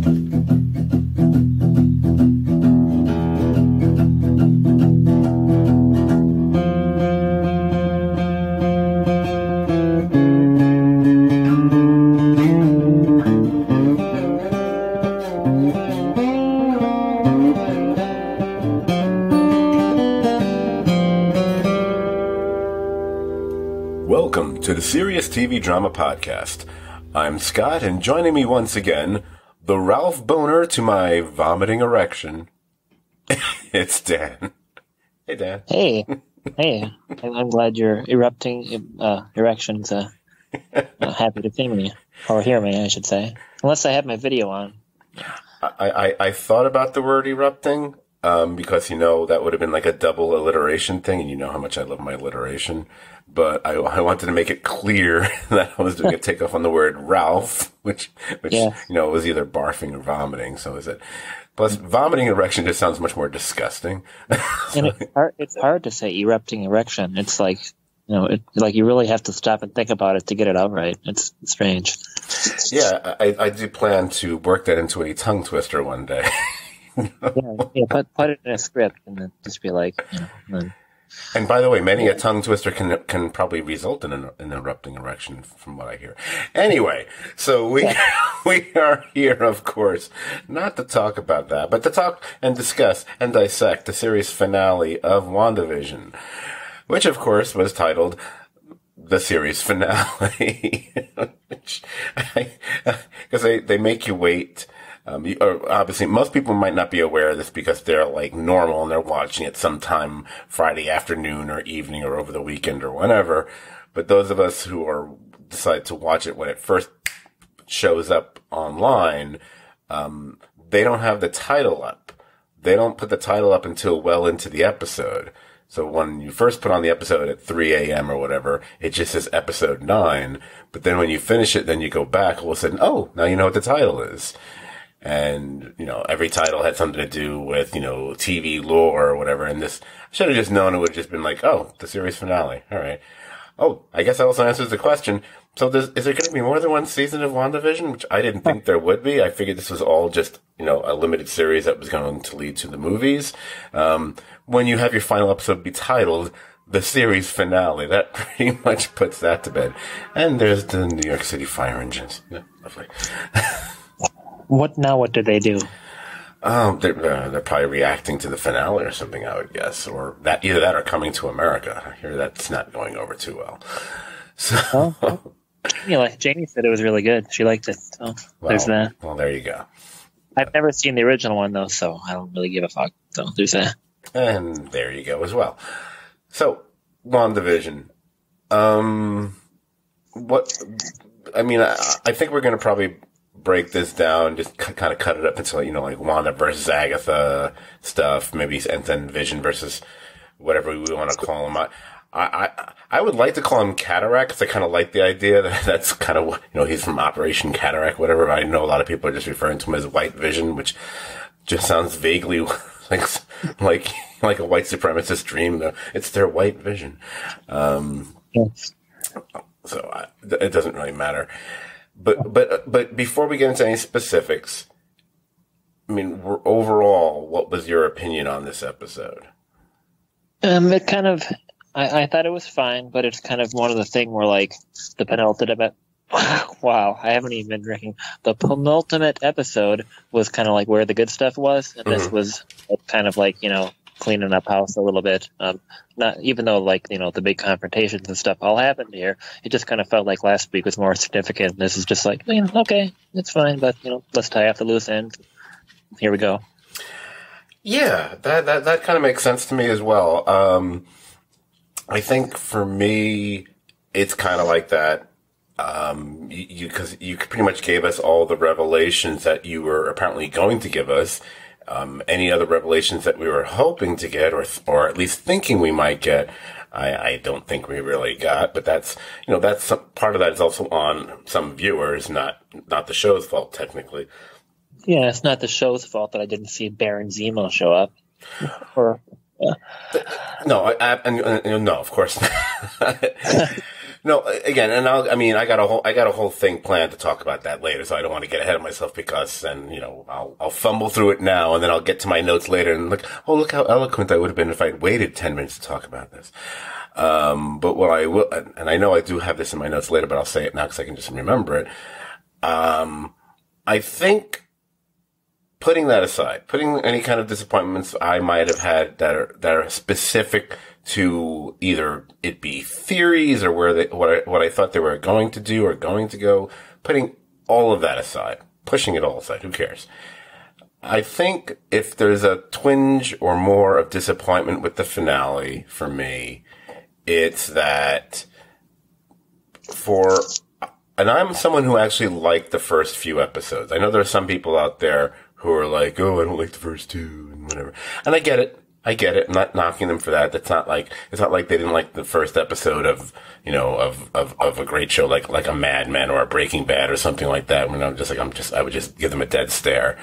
Welcome to the Serious TV Drama Podcast. I'm Scott, and joining me once again, the Ralph Boner to my vomiting erection, it's Dan. Hey, Dan. Hey. I'm glad your erupting erection's happy to see me, or hear me, I should say. Unless I have my video on. I thought about the word erupting, because, that would have been like a double alliteration thing, and you know how much I love my alliteration. But I wanted to make it clear that I was doing a takeoff on the word Ralph, which Yes. was either barfing or vomiting. So is it? Plus, vomiting erection just sounds much more disgusting. And it's hard to say erupting erection. It's like, like you really have to stop and think about it to get it out right. It's strange. Yeah, I do plan to work that into a tongue twister one day. Put it in a script and then just be like, And by the way, many a tongue twister can probably result in an erupting erection, from what I hear. Anyway, so we are here, of course, not to talk about that, but to talk and discuss and dissect the series finale of WandaVision, which, of course, was titled the series finale, because they make you wait. Obviously, most people might not be aware of this because they're like normal and they're watching it sometime Friday afternoon or evening or over the weekend or whenever. But those of us who decide to watch it when it first shows up online, they don't have the title up. They don't put the title up until well into the episode. So when you first put on the episode at 3 a.m. or whatever, it just says episode 9. But then when you finish it, then you go back, all of a sudden, oh, now you know what the title is. And, every title had something to do with, TV lore or whatever. And this, I should have just known it would have just been like, oh, the series finale. All right. Oh, I guess that also answers the question. So is there going to be more than one season of WandaVision? Which I didn't think there would be. I figured this was all just, a limited series that was going to lead to the movies. When you have your final episode be titled the series finale, that pretty much puts that to bed. And there's the New York City fire engines. Yeah, lovely. What did they do? They're probably reacting to the finale or something, I would guess, or either that or Coming to America. I hear that's not going over too well. So, Jamie said it was really good. She liked it. So there's that. Well, there you go. I've never seen the original one though, so I don't really give a fuck. So there's that. And there you go as well. So, WandaVision. I think we're going to probably break this down, just kind of cut it up into, like Wanda versus Agatha stuff, maybe, and then Vision versus whatever we want to call him. I would like to call him Cataract, because I kind of like the idea that that's kind of, he's from Operation Cataract, whatever, but I know a lot of people are just referring to him as White Vision, which just sounds vaguely like a white supremacist dream, though. It's their White Vision. Yes. So it doesn't really matter. But before we get into any specifics, overall, what was your opinion on this episode? It kind of, I thought it was fine, but it's kind of one of the thing where, like, the penultimate, wow, I haven't even been drinking. The penultimate episode was kind of like where the good stuff was, and this was kind of like, cleaning up house a little bit. Not even though, like, the big confrontations and stuff all happened here, it just kind of felt like last week was more significant. This is just like, okay, it's fine, but let's tie off the loose end. Here we go. Yeah, that kind of makes sense to me as well. I think for me, it's kind of like that. Because you pretty much gave us all the revelations that you were apparently going to give us. Any other revelations that we were hoping to get, or at least thinking we might get, I don't think we really got. But that's part of that is also on some viewers, not the show's fault technically. Yeah, it's not the show's fault that I didn't see Baron Zemo show up. No, no, of course not. No, again, and I got a whole thing planned to talk about that later, so I don't want to get ahead of myself because then, I'll fumble through it now and then I'll get to my notes later and look how eloquent I would have been if I'd waited 10 minutes to talk about this. But what I will, and I know I do have this in my notes later, but I'll say it now because I can just remember it. I think putting that aside, putting any kind of disappointments I might have had that are specific to either it be theories or what I thought they were going to do or going to go, putting all of that aside, pushing it all aside, who cares? I think if there's a twinge or more of disappointment with the finale for me, it's that and I'm someone who actually liked the first few episodes. I know there are some people out there who are like, oh, I don't like the first two and whatever. And I get it. I'm not knocking them for that. It's not like they didn't like the first episode of a great show like a Mad Men or a Breaking Bad or something like that. When I would just give them a dead stare.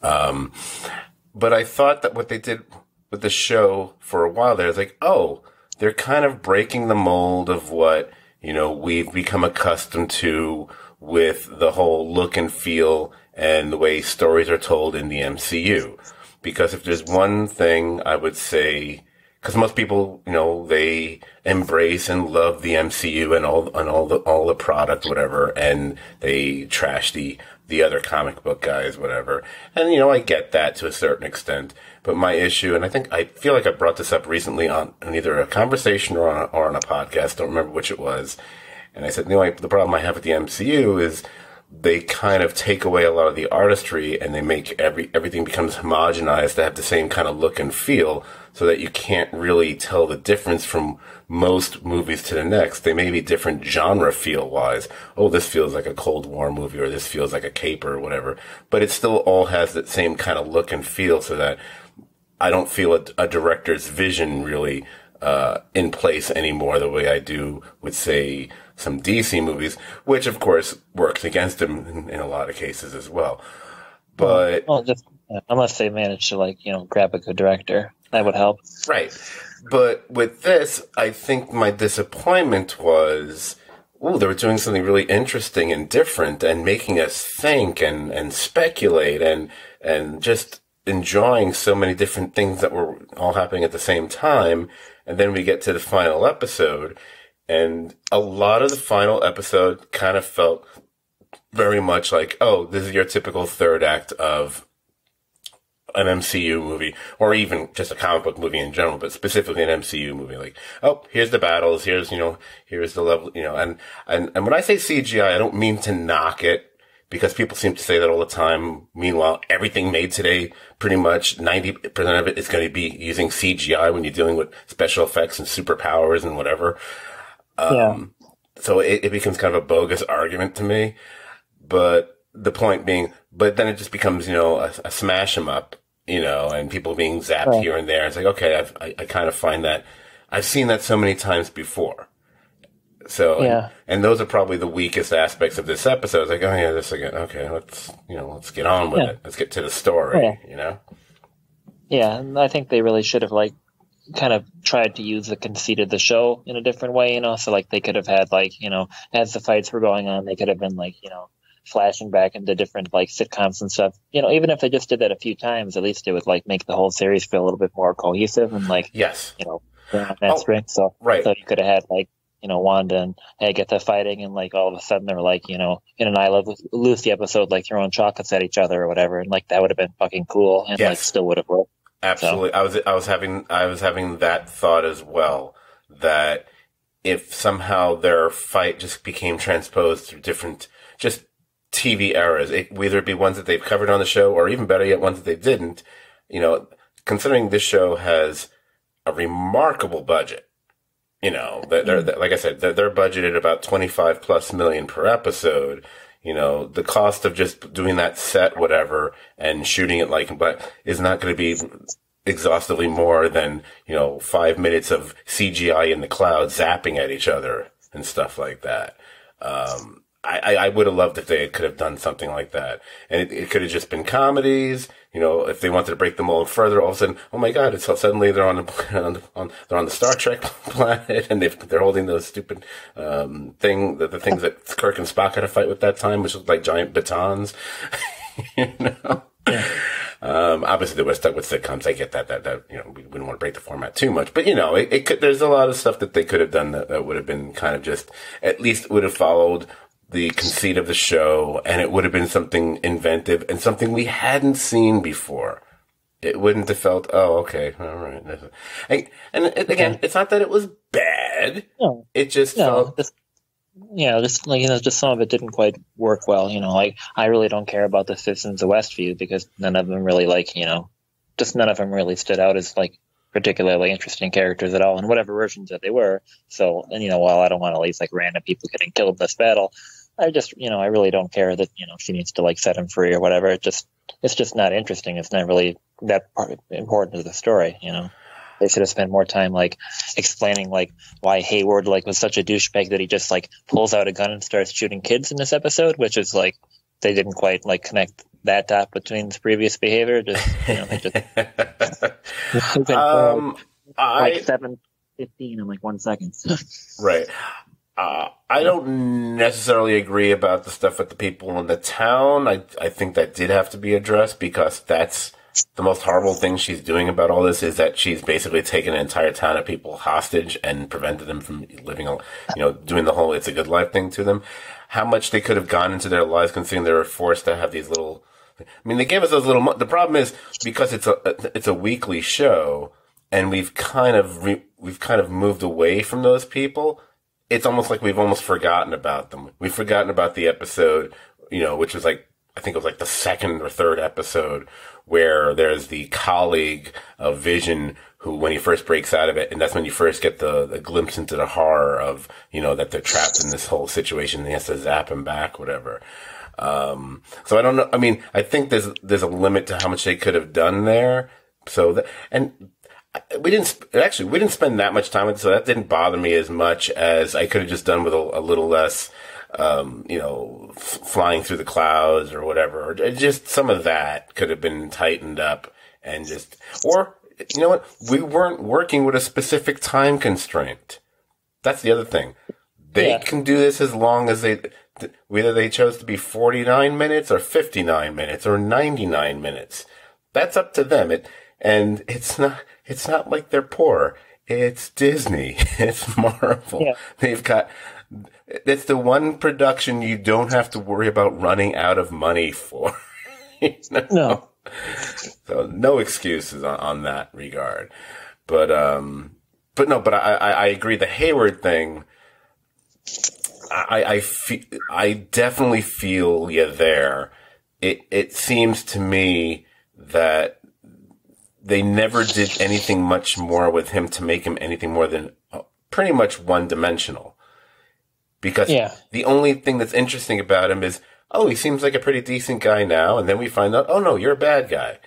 But I thought that what they did with the show for a while there is like, oh, they're kind of breaking the mold of what, we've become accustomed to with the whole look and feel and the way stories are told in the MCU. Because if there's one thing I would say, because most people, they embrace and love the MCU and all the product, whatever, and they trash the other comic book guys, whatever. And, I get that to a certain extent. But my issue, and I feel like I brought this up recently on either a conversation or on a podcast, don't remember which it was. And I said, the problem I have with the MCU is they kind of take away a lot of the artistry and they make everything becomes homogenized to have the same kind of look and feel so that you can't really tell the difference from most movies to the next. They may be different genre feel wise. Oh, this feels like a Cold War movie or this feels like a caper or whatever, but it still all has that same kind of look and feel so that I don't feel a director's vision really, in place anymore the way I do with, say, some DC movies, which of course works against him in a lot of cases as well. But just unless they manage to grab a good director, that would help. Right. But with this, I think my disappointment was, they were doing something really interesting and different and making us think and speculate and just enjoying so many different things that were all happening at the same time. And then we get to the final episode, and a lot of the final episode kind of felt very much like, oh, this is your typical third act of an MCU movie, or even just a comic book movie in general, but specifically an MCU movie. Like, oh, here's the battles, here's the level, and when I say CGI, I don't mean to knock it, because people seem to say that all the time. Meanwhile, everything made today, pretty much 90% of it is going to be using CGI when you're dealing with special effects and superpowers and whatever. So it becomes kind of a bogus argument to me. But the point being, but then it just becomes, a smash 'em up, and people being zapped here and there. It's like, okay, I kind of find that I've seen that so many times before. So, and those are probably the weakest aspects of this episode. It's like, oh yeah, this again. Okay, let's get on with it. Let's get to the story, Yeah, and I think they really should have kind of tried to use the conceit of the show in a different way, so they could have had as the fights were going on, they could have been flashing back into different sitcoms and stuff. Even if they just did that a few times, at least it would make the whole series feel a little bit more cohesive and yes, that string. So right. So you could have had Wanda and Agatha fighting, and all of a sudden they're in an I Love Lucy episode, throwing chocolates at each other or whatever, and that would have been fucking cool, and still would have worked. Absolutely. So. I was having that thought as well, that if somehow their fight just became transposed through different just TV eras, whether it be ones that they've covered on the show or even better yet, ones that they didn't, considering this show has a remarkable budget. They're like I said, they're budgeted about $25+ million per episode. The cost of just doing that set, whatever, and shooting it but is not going to be exhaustively more than, 5 minutes of CGI in the cloud zapping at each other and stuff like that. I would have loved if they could have done something like that. And it could have just been comedies. You know, if they wanted to break the mold further, all of a sudden, oh my God, it's suddenly they're they're on the Star Trek planet and they're holding those stupid, the things that Kirk and Spock had to fight with that time, which looked like giant batons. You know? Yeah. Obviously they were stuck with sitcoms. I get that, you know, we wouldn't want to break the format too much, but you know, it could, there's a lot of stuff that they could have done that would have been kind of just, at least would have followed the conceit of the show, and it would have been something inventive and something we hadn't seen before. It wouldn't have felt, oh, okay, all right. And again, it's not that it was bad. No. It just felt... Just like, you know, just some of it didn't quite work well. You know, like, I really don't care about the Citizens of Westview because none of them really, like, you know, just none of them really stood out as, like, particularly interesting characters at all, in whatever versions that they were. So, and, you know, while I don't want to leave, like, random people getting killed in this battle, I just, you know, I really don't care that, you know, she needs to, like, set him free or whatever. It's just not interesting. It's not really that important to the story, you know. They should have spent more time, like, explaining, like, why Hayward, like, was such a douchebag that he just, like, pulls out a gun and starts shooting kids in this episode, which is, like, they didn't quite, like, connect that dot between his previous behavior. Just, you know, they just... like 7:15 in, like, 1 second. Right. I don't necessarily agree about the stuff with the people in the town. I think that did have to be addressed because that's the most horrible thing she's doing about all this is that she's basically taken an entire town of people hostage and prevented them from living, you know, doing the whole "it's a good life" thing to them. How much they could have gone into their lives considering they were forced to have these little, I mean, they gave us those little, the problem is because it's a weekly show and we've kind of moved away from those people. It's almost like we've almost forgotten about them. We've forgotten about the episode, you know, which was like, I think it was like the second or third episode where there's the colleague of Vision who, when he first breaks out of it, and that's when you first get the glimpse into the horror of, you know, that they're trapped in this whole situation and he has to zap him back, whatever. So I don't know. I mean, I think there's a limit to how much they could have done there. So we didn't spend that much time with it, so that didn't bother me as much as I could have just done with a little less, you know, flying through the clouds or whatever. Just some of that could have been tightened up and just, or, you know what? We weren't working with a specific time constraint. That's the other thing. They can do this as long as whether they chose to be 49 minutes or 59 minutes or 99 minutes. That's up to them. And it's not like they're poor. It's Disney. It's Marvel. Yeah. It's the one production you don't have to worry about running out of money for. You know? No. So no excuses on that regard. But I agree. The Hayward thing, I definitely feel you there. It seems to me that they never did anything much more with him to make him anything more than pretty much one-dimensional. Because the only thing that's interesting about him is, oh, he seems like a pretty decent guy now, and then we find out, oh no, you're a bad guy.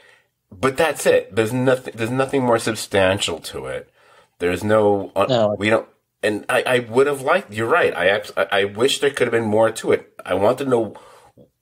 But that's it. There's nothing more substantial to it. There's no. We don't. And I would have liked. You're right. I wish there could have been more to it. I want to know,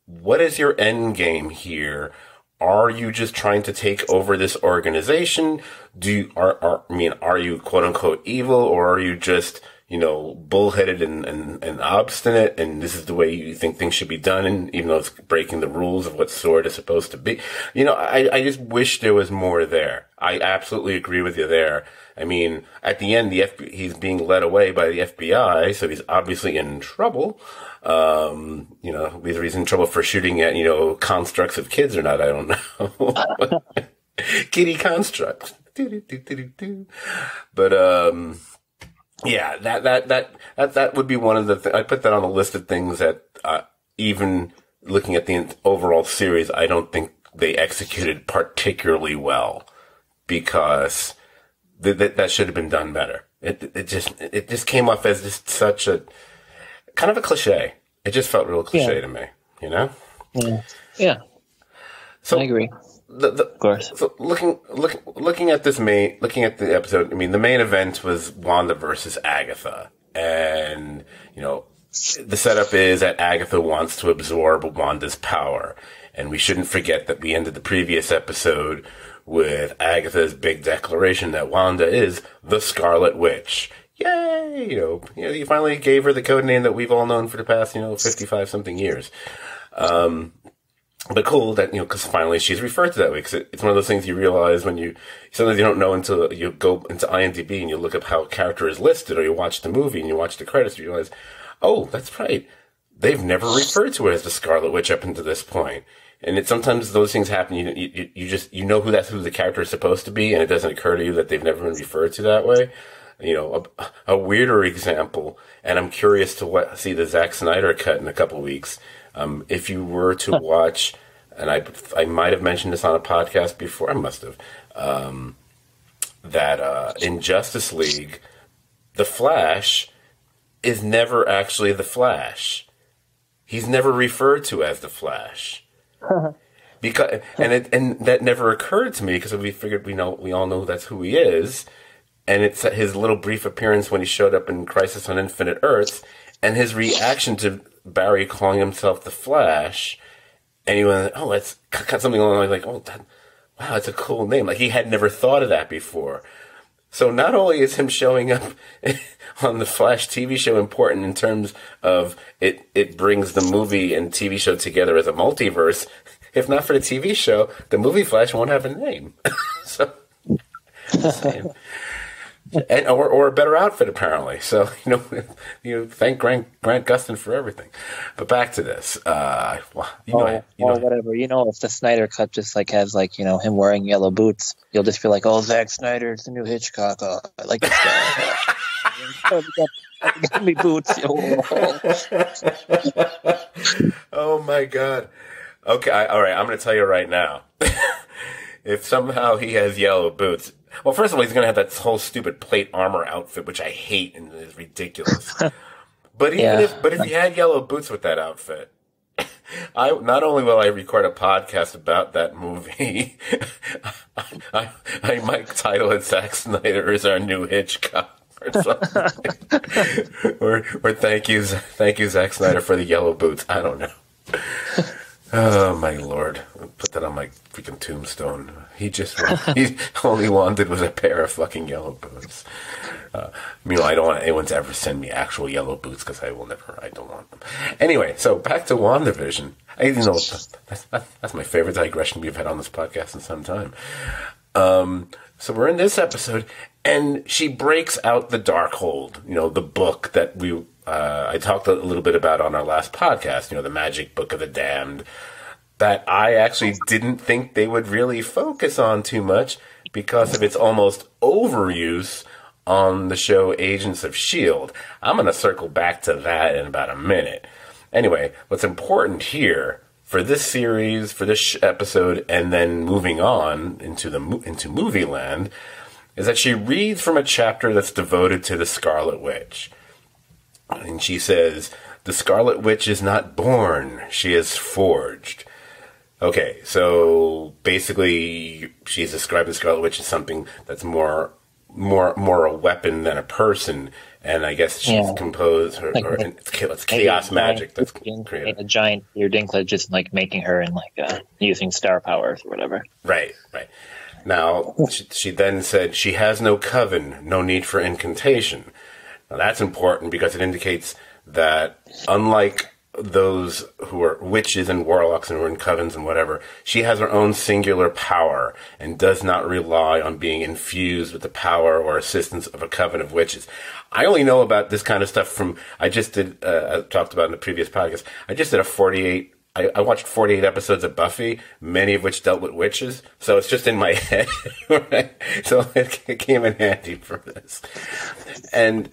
what is your end game here? Are you just trying to take over this organization? Are you quote unquote evil, or are you just, you know, bullheaded and obstinate, and this is the way you think things should be done, and even though it's breaking the rules of what SWORD is supposed to be? You know, I just wish there was more there. I absolutely agree with you there. I mean, at the end, he's being led away by the FBI, so he's obviously in trouble. You know, whether he's in trouble for shooting at, you know, constructs of kids or not, I don't know. Kitty constructs. But, yeah, that would be one of the I put that on the list of things that, even looking at the overall series, I don't think they executed particularly well, because that should have been done better. It just came off as just such a kind of a cliche. It just felt real cliche to me, you know? Yeah. So I agree. Of course. So looking at the episode, I mean, the main event was Wanda versus Agatha. And, you know, the setup is that Agatha wants to absorb Wanda's power. And we shouldn't forget that we ended the previous episode with Agatha's big declaration that Wanda is the Scarlet Witch. Yay! You finally gave her the code name that we've all known for the past, 55-something years. But cool that, because finally she's referred to that way. Because it's one of those things you realize when sometimes you don't know until you go into IMDb and you look up how a character is listed, or you watch the movie and you watch the credits, you realize, oh, that's right. They've never referred to her as the Scarlet Witch up until this point. And sometimes those things happen. You just know who the character is supposed to be, and it doesn't occur to you that they've never been referred to that way. A weirder example, and I'm curious to see the Zack Snyder cut in a couple of weeks. If you were to watch, and I might have mentioned this on a podcast before, I must have, that in Justice League, the Flash is never actually the Flash. He's never referred to as the Flash. Because and that never occurred to me because we figured we all know that's who he is, and it's his little brief appearance when he showed up in Crisis on Infinite Earths, and his reaction to Barry calling himself the Flash, and he went, "Oh, that's something along the lines like, wow, that's a cool name." Like he had never thought of that before. So not only is him showing up on the Flash TV show important in terms of it brings the movie and TV show together as a multiverse, if not for the TV show, the movie Flash won't have a name. So, or a better outfit apparently. So thank Grant Gustin for everything. But back to this. Whatever. If the Snyder cut just has him wearing yellow boots, you'll just be like, "Oh, Zack Snyder, it's the new Hitchcock. Oh, I like this guy." Give me boots. Oh my God. Okay, all right. I'm going to tell you right now. If somehow he has yellow boots. Well, first of all, he's going to have that whole stupid plate armor outfit, which I hate and is ridiculous. But if he had yellow boots with that outfit, not only will I record a podcast about that movie, I might title it "Zack Snyder is our new Hitchcock" or something, or thank you Zack Snyder for the yellow boots. I don't know. Oh my Lord! I'll put that on my freaking tombstone. He all he wanted was a pair of fucking yellow boots. Meanwhile, I don't want anyone to ever send me actual yellow boots because I don't want them. Anyway, so back to WandaVision. That's my favorite digression we've had on this podcast in some time. So we're in this episode, and she breaks out the Darkhold, the book that I talked a little bit about on our last podcast, the magic book of the damned, that I actually didn't think they would really focus on too much because of its almost overuse on the show Agents of S.H.I.E.L.D. I'm going to circle back to that in about a minute. Anyway, what's important here for this series, for this episode, and then moving on into movie land, is that she reads from a chapter that's devoted to the Scarlet Witch. And she says, "The Scarlet Witch is not born, she is forged." Okay, so basically she's describing the Scarlet Witch as something that's more a weapon than a person, and I guess she's composed, it's chaos magic that's created. A giant Peter Dinklage just making her and using star powers or whatever. Right. Now, she then said, "She has no coven, no need for incantation." Now that's important because it indicates that unlike those who are witches and warlocks and who are in covens and whatever, she has her own singular power and does not rely on being infused with the power or assistance of a coven of witches. I only know about this kind of stuff from, I talked about in the previous podcast, I just did I watched 48 episodes of Buffy, many of which dealt with witches, so it's just in my head, right? So it came in handy for this. And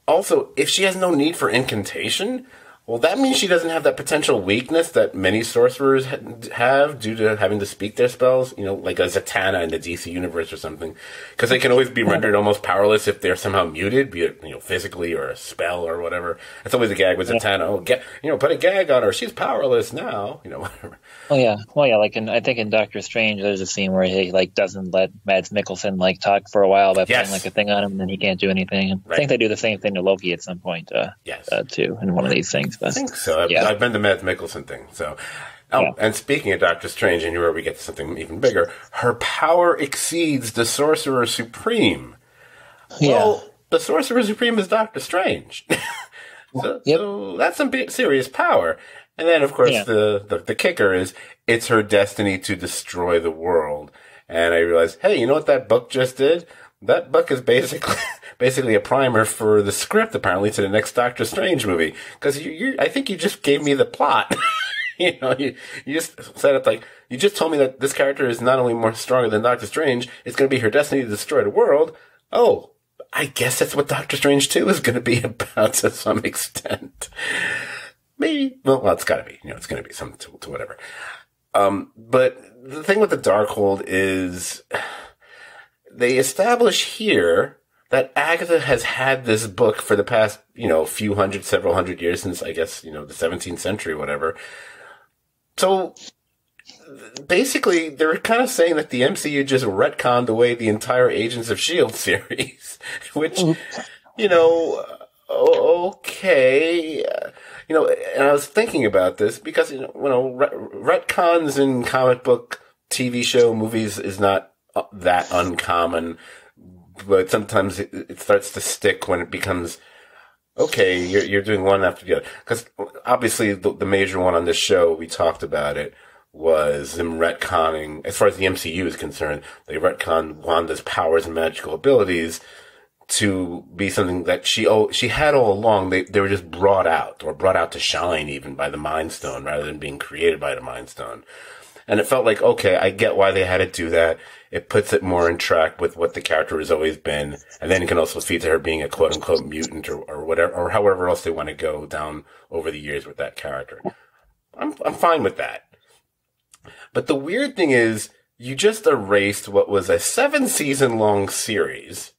also, if she has no need for incantation, Well, that means she doesn't have that potential weakness that many sorcerers have due to having to speak their spells, like a Zatanna in the DC universe or something. Because they can always be rendered almost powerless if they're somehow muted, be it, physically or a spell or whatever. That's always a gag with Zatanna. Oh, put a gag on her. She's powerless now, whatever. Oh, yeah. Well, yeah, I think in Doctor Strange, there's a scene where he, doesn't let Mads Mikkelsen, talk for a while by putting, a thing on him, and then he can't do anything. And I think they do the same thing to Loki at some point, too, in one of these things. But, I think so. I've been the Mads Mikkelsen thing. So, and speaking of Doctor Strange, and where we get to something even bigger, her power exceeds the Sorcerer Supreme. Well, the Sorcerer Supreme is Doctor Strange. So that's some big, serious power. And then, of course, the kicker is it's her destiny to destroy the world. And I realized, hey, you know what that book just did? That book is basically a primer for the script, apparently, to the next Doctor Strange movie. Because I think you just gave me the plot. You just said it you just told me that this character is not only more stronger than Doctor Strange, it's going to be her destiny to destroy the world. Oh, I guess that's what Doctor Strange 2 is going to be about to some extent. Maybe. Well, it's got to be. It's going to be something to whatever. But the thing with the Darkhold is they establish here that Agatha has had this book for the past, several hundred years since, I guess, the 17th century, whatever. So basically, they're kind of saying that the MCU just retconned away the entire Agents of S.H.I.E.L.D. series, which, okay. And I was thinking about this because, retcons in comic book, TV show, movies is not that uncommon, but sometimes it starts to stick when it becomes, okay, you're doing one after the other. Because obviously the major one on this show, we talked about it, was them retconning, as far as the MCU is concerned, they retconned Wanda's powers and magical abilities to be something that she had all along. They were just brought out to shine even by the Mind Stone rather than being created by the Mind Stone. And it felt like, okay, I get why they had to do that. It puts it more in track with what the character has always been. And then it can also feed to her being a quote unquote mutant or whatever, or however else they want to go down over the years with that character. I'm fine with that. But the weird thing is you just erased what was a 7-season long series.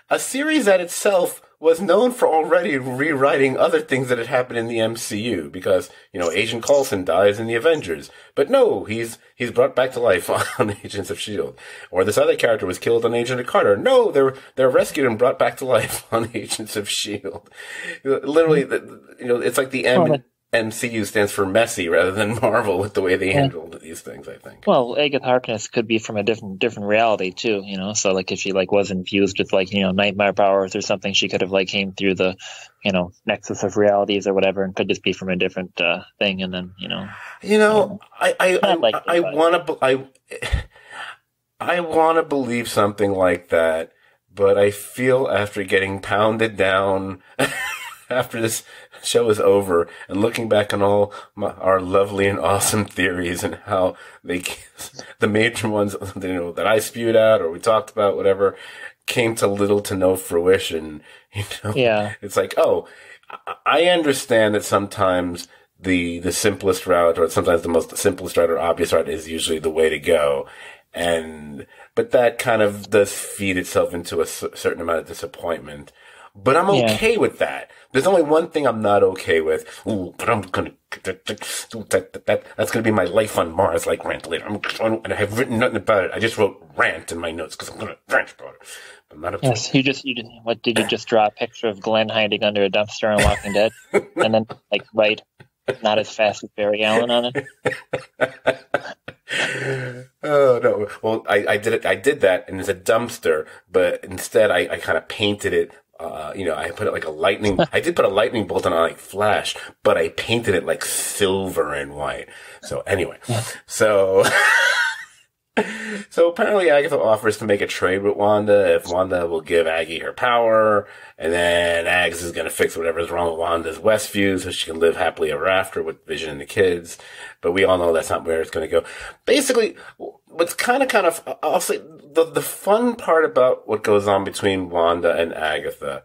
A series that itself was known for already rewriting other things that had happened in the MCU because, Agent Coulson dies in the Avengers. But no, he's brought back to life on Agents of S.H.I.E.L.D. Or this other character was killed on Agent of Carter. No, they're rescued and brought back to life on Agents of S.H.I.E.L.D. Literally, it's like the MCU stands for messy rather than Marvel with the way they handled these things, I think. Well, Agatha Harkness could be from a different reality too, so if she was infused with nightmare powers or something, she could have came through the nexus of realities or whatever and could just be from a different thing, and then I want to believe something like that, but I feel after getting pounded down after this show is over and looking back on all our lovely and awesome theories and how the major ones, that I spewed out or we talked about, whatever, came to little to no fruition, Yeah. It's like, oh, I understand that sometimes the simplest route or sometimes the most simplest route or obvious route is usually the way to go. But that kind of does feed itself into a certain amount of disappointment. But I'm okay with that. There's only one thing I'm not okay with. But I'm gonna that's gonna be my life on Mars rant later. And I have written nothing about it. I just wrote rant in my notes because I'm gonna rant about it. I'm not okay. Yes, you just what did you just draw a picture of Glenn hiding under a dumpster on Walking Dead, and then write not as fast as Barry Allen on it? Oh no! Well, I did it. I did that, and it's a dumpster. But instead, I kind of painted it. I put it like a lightning. I did put a lightning bolt on it Flash, but I painted it like silver and white. So anyway, so apparently Agatha offers to make a trade with Wanda if Wanda will give Aggie her power, and then Ags is going to fix whatever's wrong with Wanda's Westview so she can live happily ever after with Vision and the kids. But we all know that's not where it's going to go. Basically, what's kind of, I'll say, the fun part about what goes on between Wanda and Agatha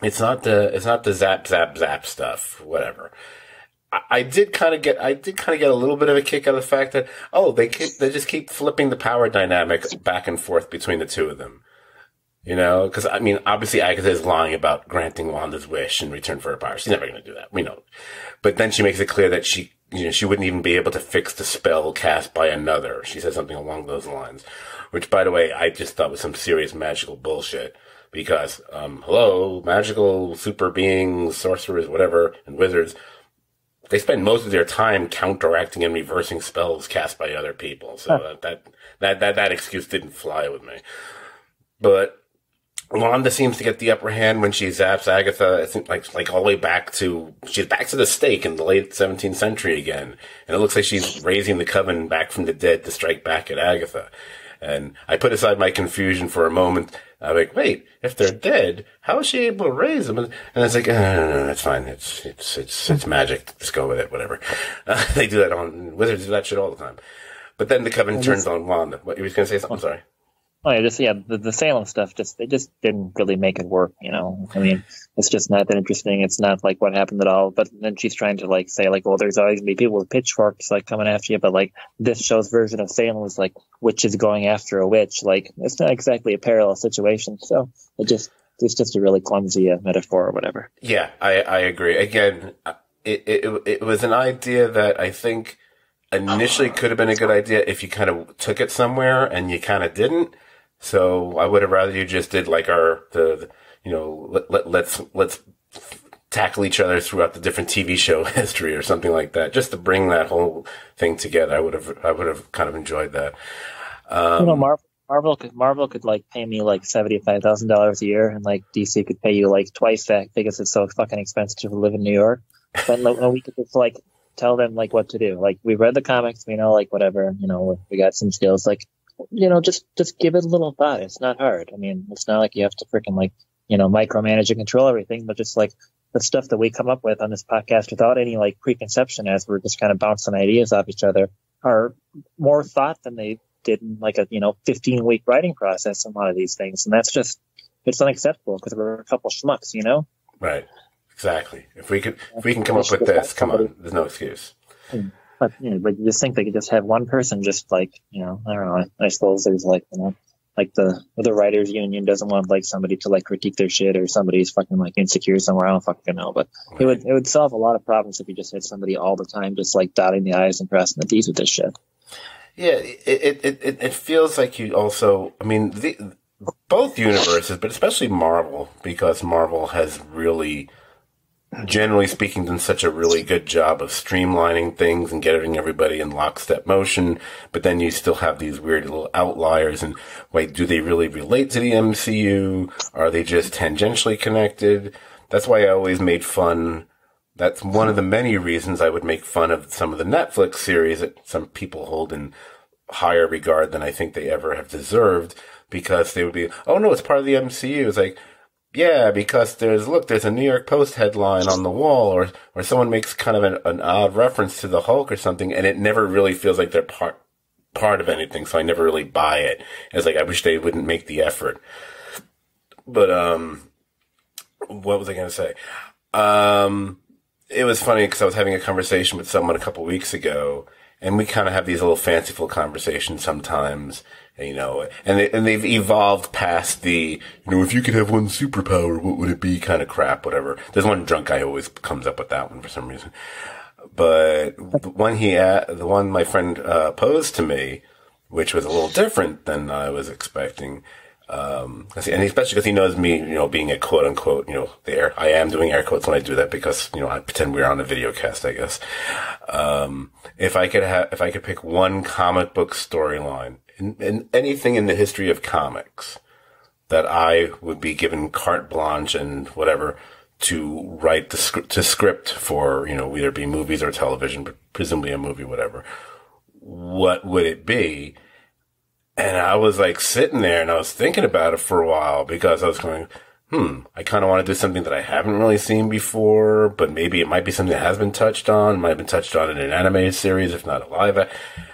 it's not the zap zap zap stuff, whatever. I did kind of get a little bit of a kick out of the fact that, oh, they just keep flipping the power dynamic back and forth between the two of them. You know, because I mean, obviously Agatha is lying about granting Wanda's wish in return for her power. She's never going to do that. We know. But then she makes it clear that she wouldn't even be able to fix the spell cast by another. She said something along those lines, which, by the way, I just thought was some serious magical bullshit. Because, hello, magical super beings, sorcerers, whatever, and wizards, they spend most of their time counteracting and reversing spells cast by other people. So that excuse didn't fly with me. But Wanda seems to get the upper hand when she zaps Agatha. It's like all the way she's back to the stake in the late 17th century again. And it looks like she's raising the coven back from the dead to strike back at Agatha. And I put aside my confusion for a moment. I'm like, wait, if they're dead, how is she able to raise them? And it's like, no, that's fine. It's magic. Just go with it, whatever. They do that wizards do that shit all the time. But then the coven turns on Wanda. What, you were going to say something? I'm sorry. Oh yeah, the Salem stuff they just didn't really make it work, you know. I mean, it's just not that interesting. It's not like what happened at all. But then she's trying to like say like, well, there's always gonna be people with pitchforks like coming after you, but like this show's version of Salem was like witches going after a witch. Like it's not exactly a parallel situation. So it's just a really clumsy metaphor or whatever. Yeah, I agree. Again, it was an idea that I think initially could have been a good idea if you kind of took it somewhere and you kind of didn't. So I would have rather you just did like let's tackle each other throughout the different TV show history or something like that, just to bring that whole thing together. I would have kind of enjoyed that. Marvel could like pay me like $75,000 a year, and like DC could pay you like twice that because it's so fucking expensive to live in New York. But we could just like tell them like what to do. Like we read the comics, we know like whatever, you know, we got some skills. Like, you know, just give it a little thought. It's not hard. I mean, it's not like you have to freaking like, you know, micromanage and control everything, but just like the stuff that we come up with on this podcast without any like preconception, as we're just kind of bouncing ideas off each other, are more thought than they did in like a 15-week writing process on a lot of these things. And that's just, it's unacceptable because we're a couple schmucks, you know? Right. Exactly. If we can come up with this, come on, there's no excuse. But you just think they could just have one person just like, I don't know. I suppose there's like, like the writers union doesn't want like somebody to like critique their shit, or somebody's fucking like insecure somewhere. I don't fucking know. But right. It would solve a lot of problems if you just had somebody all the time just like dotting the I's and crossing the T's with this shit. Yeah, it feels like you also, I mean, both universes, but especially Marvel, because Marvel has really, generally speaking, done such a really good job of streamlining things and getting everybody in lockstep motion. But then you still have these weird little outliers. And wait, do they really relate to the MCU? Are they just tangentially connected? That's why I always made fun. That's one of the many reasons I would make fun of some of the Netflix series that some people hold in higher regard than I think they ever have deserved, because they would be, oh no, it's part of the MCU. It's like, yeah, because there's a New York Post headline on the wall, or someone makes kind of an odd reference to the Hulk or something, and it never really feels like they're part of anything, so I never really buy it. It's like, I wish they wouldn't make the effort. But, what was I going to say? It was funny because I was having a conversation with someone a couple weeks ago, and we kind of have these little fanciful conversations sometimes. And they've evolved past the, if you could have one superpower, what would it be kind of crap, whatever. There's one drunk guy who always comes up with that one for some reason. But the one my friend posed to me, which was a little different than I was expecting, and especially because he knows me, being a quote unquote, I am doing air quotes when I do that because, I pretend we're on a video cast, I guess. If I could pick one comic book storyline in anything in the history of comics that I would be given carte blanche and whatever to write the script for, either be movies or television, but presumably a movie, whatever, what would it be? And I was like sitting there and I was thinking about it for a while because I was going, I kind of want to do something that I haven't really seen before, but maybe it might be something that has been touched on, might have been touched on in an animated series, if not a live. I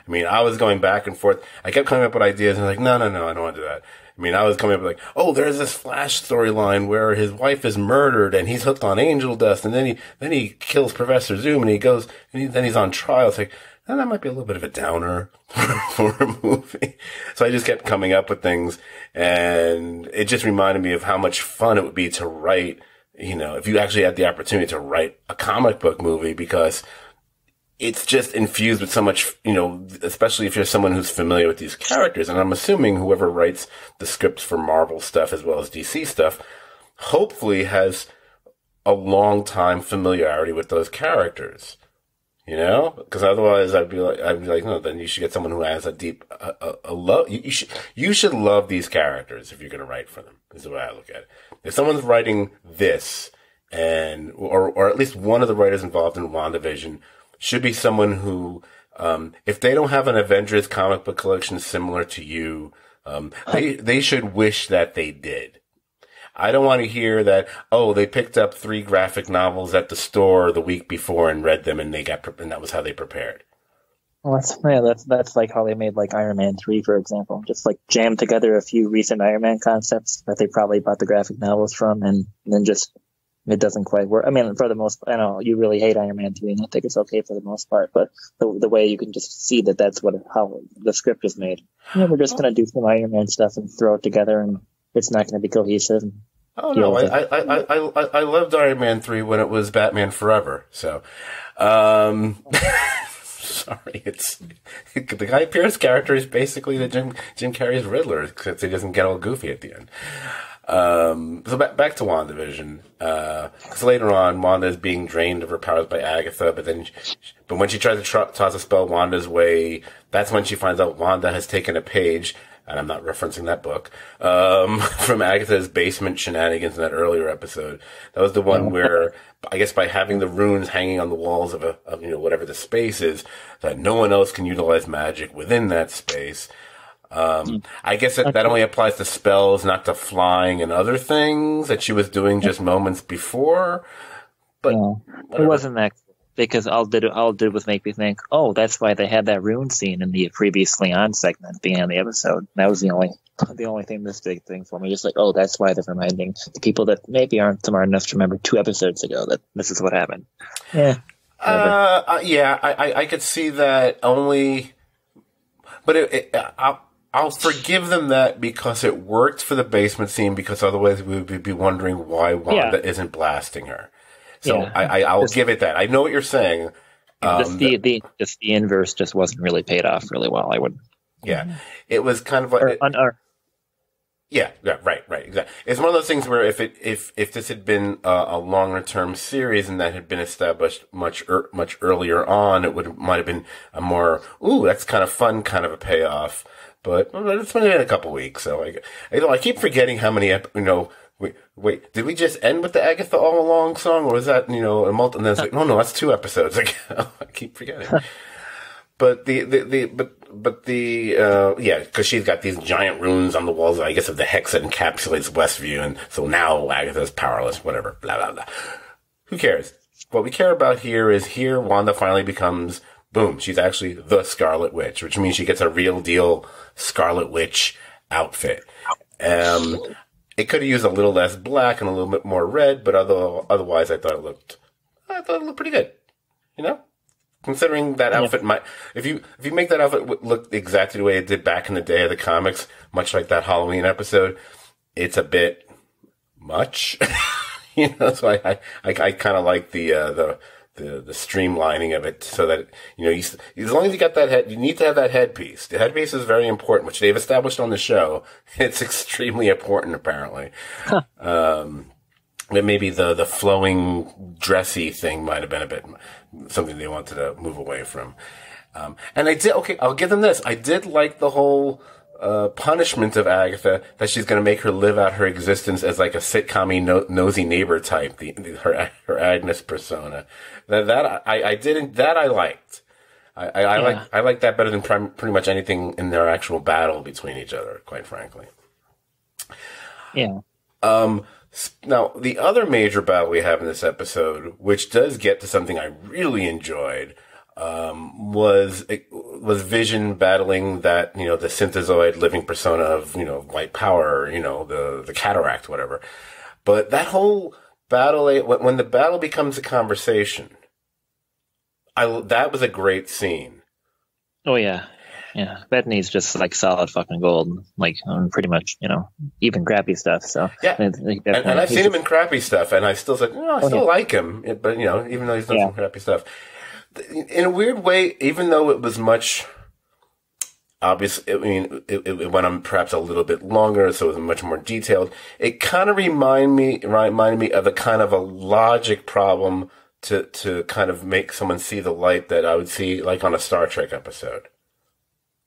mean, I was going back and forth. I kept coming up with ideas and like, no, I don't want to do that. I mean, I was coming up with like, oh, there's this Flash storyline where his wife is murdered and he's hooked on angel dust, and then he kills Professor Zoom and he goes, and then he's on trial. It's like, that might be a little bit of a downer for a movie. So I just kept coming up with things, and it just reminded me of how much fun it would be to write, if you actually had the opportunity to write a comic book movie, because it's just infused with so much, especially if you're someone who's familiar with these characters. And I'm assuming whoever writes the scripts for Marvel stuff as well as DC stuff hopefully has a long time familiarity with those characters. Because otherwise I'd be like, no, then you should get someone who has a deep, a love. You should love these characters if you're going to write for them, is the way I look at it. If someone's writing this or at least one of the writers involved in WandaVision should be someone who, if they don't have an Avengers comic book collection similar to you, they should wish that they did. I don't want to hear that, oh, they picked up 3 graphic novels at the store the week before and read them and and that was how they prepared. Well, that's like how they made like Iron Man 3, for example. Just like jammed together a few recent Iron Man concepts that they probably bought the graphic novels from, and then just it doesn't quite work. I mean, for the most, I know you really hate Iron Man 3, and I think it's okay for the most part, but the way you can just see that that's how the script is made. We're just going to do some Iron Man stuff and throw it together, and it's not going to be cohesive. Oh no, I loved Iron Man 3 when it was Batman Forever. So, sorry, it's the Guy Pearce character is basically the Jim Carrey's Riddler, except he doesn't get all goofy at the end. So back to WandaVision. Because later on, Wanda is being drained of her powers by Agatha, but when she tries to toss a spell Wanda's way, that's when she finds out Wanda has taken a page, and I'm not referencing that book, from Agatha's basement shenanigans in that earlier episode. That was the one where, I guess by having the runes hanging on the walls of whatever the space is, that no one else can utilize magic within that space. I guess that only applies to spells, not to flying and other things that she was doing just moments before. But it wasn't that, because all it did was make me think, oh, that's why they had that rune scene in the previously on segment at the end of the episode. That was the only thing, this big thing for me. Just like, oh, that's why they're reminding the people that maybe aren't smart enough to remember 2 episodes ago that this is what happened. Yeah. I could see that only, but I'll forgive them that because it worked for the basement scene, because otherwise we would be wondering why Wanda isn't blasting her. So I'll give it that. I know what you're saying. The inverse just wasn't really paid off really well, I would. Yeah. It was kind of like... right, exactly. It's one of those things where if this had been a longer term series and that had been established much earlier on, it might have been a more, that's kind of fun kind of a payoff. But it's been in a couple weeks, so I keep forgetting how many, Wait, did we just end with the Agatha All Along song, or was that, a multi? And then it's like, no, that's 2 episodes ago. I keep forgetting. But because she's got these giant runes on the walls, I guess, of the hex that encapsulates Westview, and so now Agatha's powerless, whatever, blah, blah, blah. Who cares? What we care about here is Wanda finally becomes, boom, she's actually the Scarlet Witch, which means she gets a real deal Scarlet Witch outfit. It could have used a little less black and a little bit more red, but otherwise I thought it looked pretty good. Considering that outfit if you make that outfit look exactly the way it did back in the day of the comics, much like that Halloween episode, it's a bit much. So I kind of like the streamlining of it, so that, as long as you got that head, you need to have that headpiece. The headpiece is very important, which they've established on the show. It's extremely important, apparently. But maybe the flowing dressy thing might have been a bit something they wanted to move away from. And I'll give them this. I did like the whole punishment of Agatha, that she's going to make her live out her existence as like a sitcom-y nosy neighbor type, her Agnes persona. That I liked. I like that better than pretty much anything in their actual battle between each other, quite frankly. Yeah. Now, the other major battle we have in this episode, which does get to something I really enjoyed, was Vision battling that, you know, the synthezoid living persona of, you know, white power, you know, the cataract, whatever. But that whole battle, when the battle becomes a conversation, that was a great scene. Oh, yeah. Yeah, Bethany's just like solid fucking gold, like on pretty much, you know, even crappy stuff. So yeah, and I've seen him in crappy stuff, and I still said, no, I still like him, but you know, even though he's done some crappy stuff, in a weird way, even though it was much obvious, I mean, it went on perhaps a little bit longer, so it was much more detailed. It kind of reminded me of a kind of a logic problem to kind of make someone see the light that I would see like on a Star Trek episode.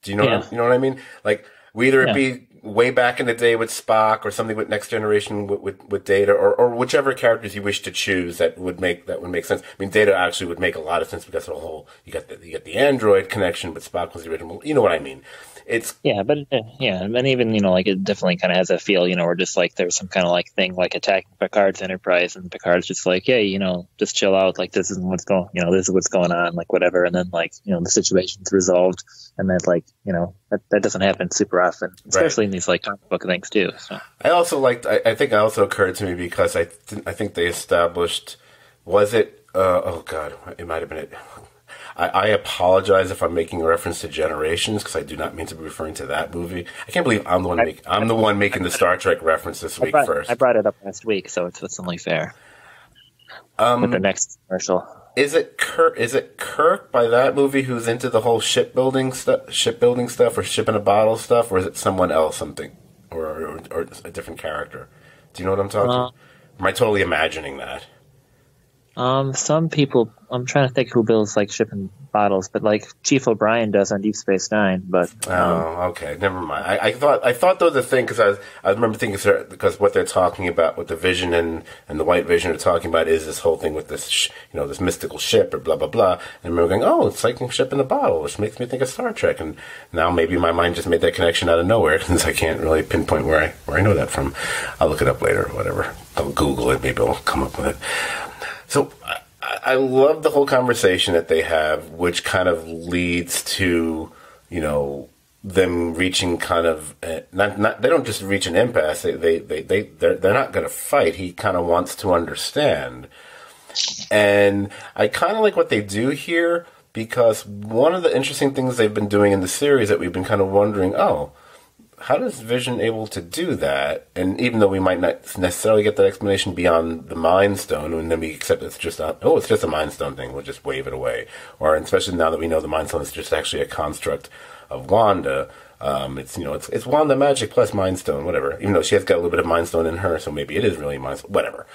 Do you know you know what I mean? Like, whether it be way back in the day with Spock or something with Next Generation with Data or whichever characters you wish to choose that would make sense. I mean, Data actually would make a lot of sense because of the whole, you got the android connection, but Spock was the original. You know what I mean? It's and even, you know, like it definitely kind of has a feel, you know, where just like there's some kind of like thing like attacking Picard's Enterprise, and Picard's just like, yeah, you know, just chill out, like this is what's going on, like whatever, and then like, you know, the situation's resolved, and then like, you know, that doesn't happen super often, especially in these like comic book things too. So I also liked, I think it also occurred to me because I think they established, was it oh god, it might have been it. I apologize if I'm making a reference to Generations, because I do not mean to be referring to that movie. I can't believe I'm the one making the Star Trek reference this week first. I brought it up last week, so it's only fair. With the next commercial. Is it Kirk by that movie who's into the whole shipbuilding stuff, or ship in a bottle stuff, or is it someone else, something, or a different character? Do you know what I'm talking about? Am I totally imagining that? Some people, I'm trying to think who builds like shipping bottles, but like Chief O'Brien does on Deep Space Nine. But okay, never mind. I thought there was a thing, because I remember thinking, because what they're talking about, what the Vision and the White Vision are talking about, is this whole thing with this this mystical ship or blah blah blah. And I remember going, oh, it's like a ship in a bottle, which makes me think of Star Trek. And now maybe my mind just made that connection out of nowhere, since I can't really pinpoint where I know that from. I'll look it up later, or whatever. I'll Google it. Maybe I'll come up with it. So I love the whole conversation that they have, which kind of leads to, you know, them reaching kind of not they don't just reach an impasse. They're not going to fight. He kind of wants to understand, and I kind of like what they do here, because one of the interesting things they've been doing in the series that we've been kind of wondering, how does Vision able to do that? And even though we might not necessarily get that explanation beyond the Mind Stone, and then we accept it's just a Mind Stone thing, we'll just wave it away. Or especially now that we know the Mind Stone is just actually a construct of Wanda, it's Wanda magic plus Mind Stone, whatever. Even though she has got a little bit of Mind Stone in her, so maybe it is really Mind Stone, whatever.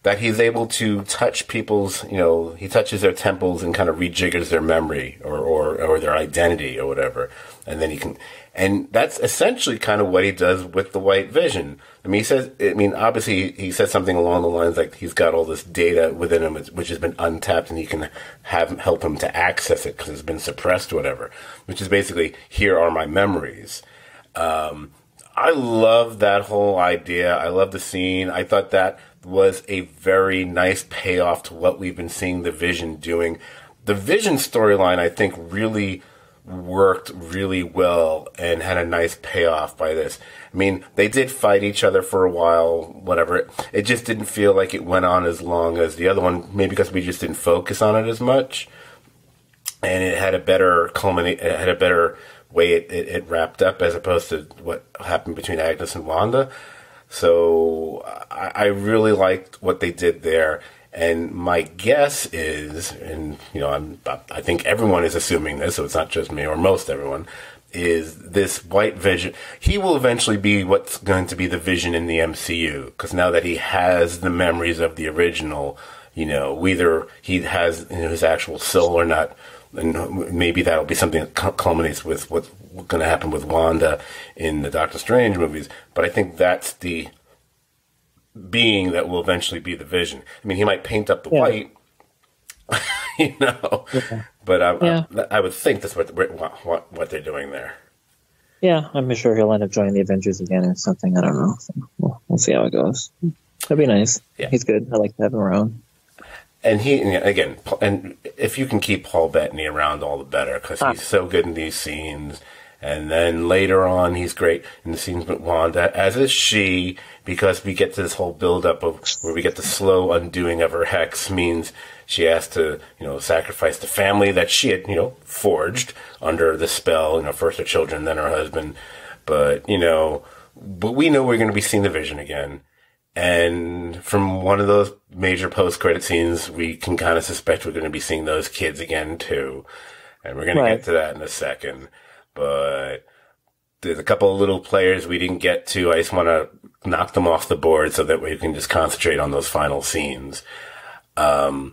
That he's able to touch people's, he touches their temples and kind of rejiggers their memory or their identity or whatever. And then and that's essentially kind of what he does with the White Vision. Obviously he says something along the lines like he's got all this data within him which has been untapped, and he can help him to access it because it's been suppressed or whatever, which is basically, here are my memories. I love that whole idea. I love the scene. I thought that was a very nice payoff to what we've been seeing the Vision doing. The Vision storyline, I think, really worked really well and had a nice payoff by this. I mean, they did fight each other for a while, whatever. It just didn't feel like it went on as long as the other one, maybe because we just didn't focus on it as much. And it had a better way it wrapped up, as opposed to what happened between Agnes and Wanda. So I really liked what they did there. And my guess is, and I think everyone is assuming this, so it's not just me or most everyone, is this White Vision. He will eventually be what's going to be the Vision in the MCU, because now that he has the memories of the original, whether he has his actual soul or not, and maybe that'll be something that culminates with what's going to happen with Wanda in the Doctor Strange movies. But I think that's the being that will eventually be the Vision. I mean, he might paint up the white, but I would think that's what they're doing there. Yeah, I'm sure he'll end up joining the Avengers again or something. I don't know. So we'll see how it goes. That'd be nice. Yeah. He's good. I like to have him around. And and if you can keep Paul Bettany around, all the better, because he's so good in these scenes. And then later on, he's great in the scenes with Wanda, as is she, because we get to this whole build-up of where we get the slow undoing of her hex, means she has to, sacrifice the family that she had, forged under the spell, first her children, then her husband. But we know we're going to be seeing the Vision again. And from one of those major post-credit scenes, we can kind of suspect we're going to be seeing those kids again, too. And we're going to get to that in a second. But there's a couple of little players we didn't get to. I just want to knock them off the board so that we can just concentrate on those final scenes. As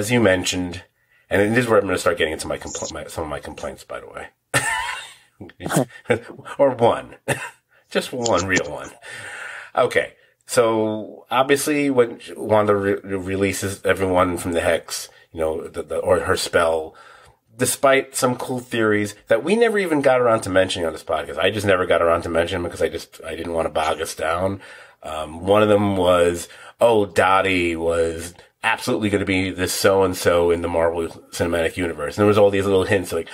you mentioned, and this is where I'm going to start getting into some of my complaints, by the way. Or one. Just one real one. Okay. So obviously when Wanda releases everyone from the hex, or her spell, despite some cool theories that we never even got around to mentioning on this podcast. I just never got around to mentioning them because I didn't want to bog us down. One of them was, Dottie was absolutely going to be this so-and-so in the Marvel Cinematic Universe. And there was all these little hints like,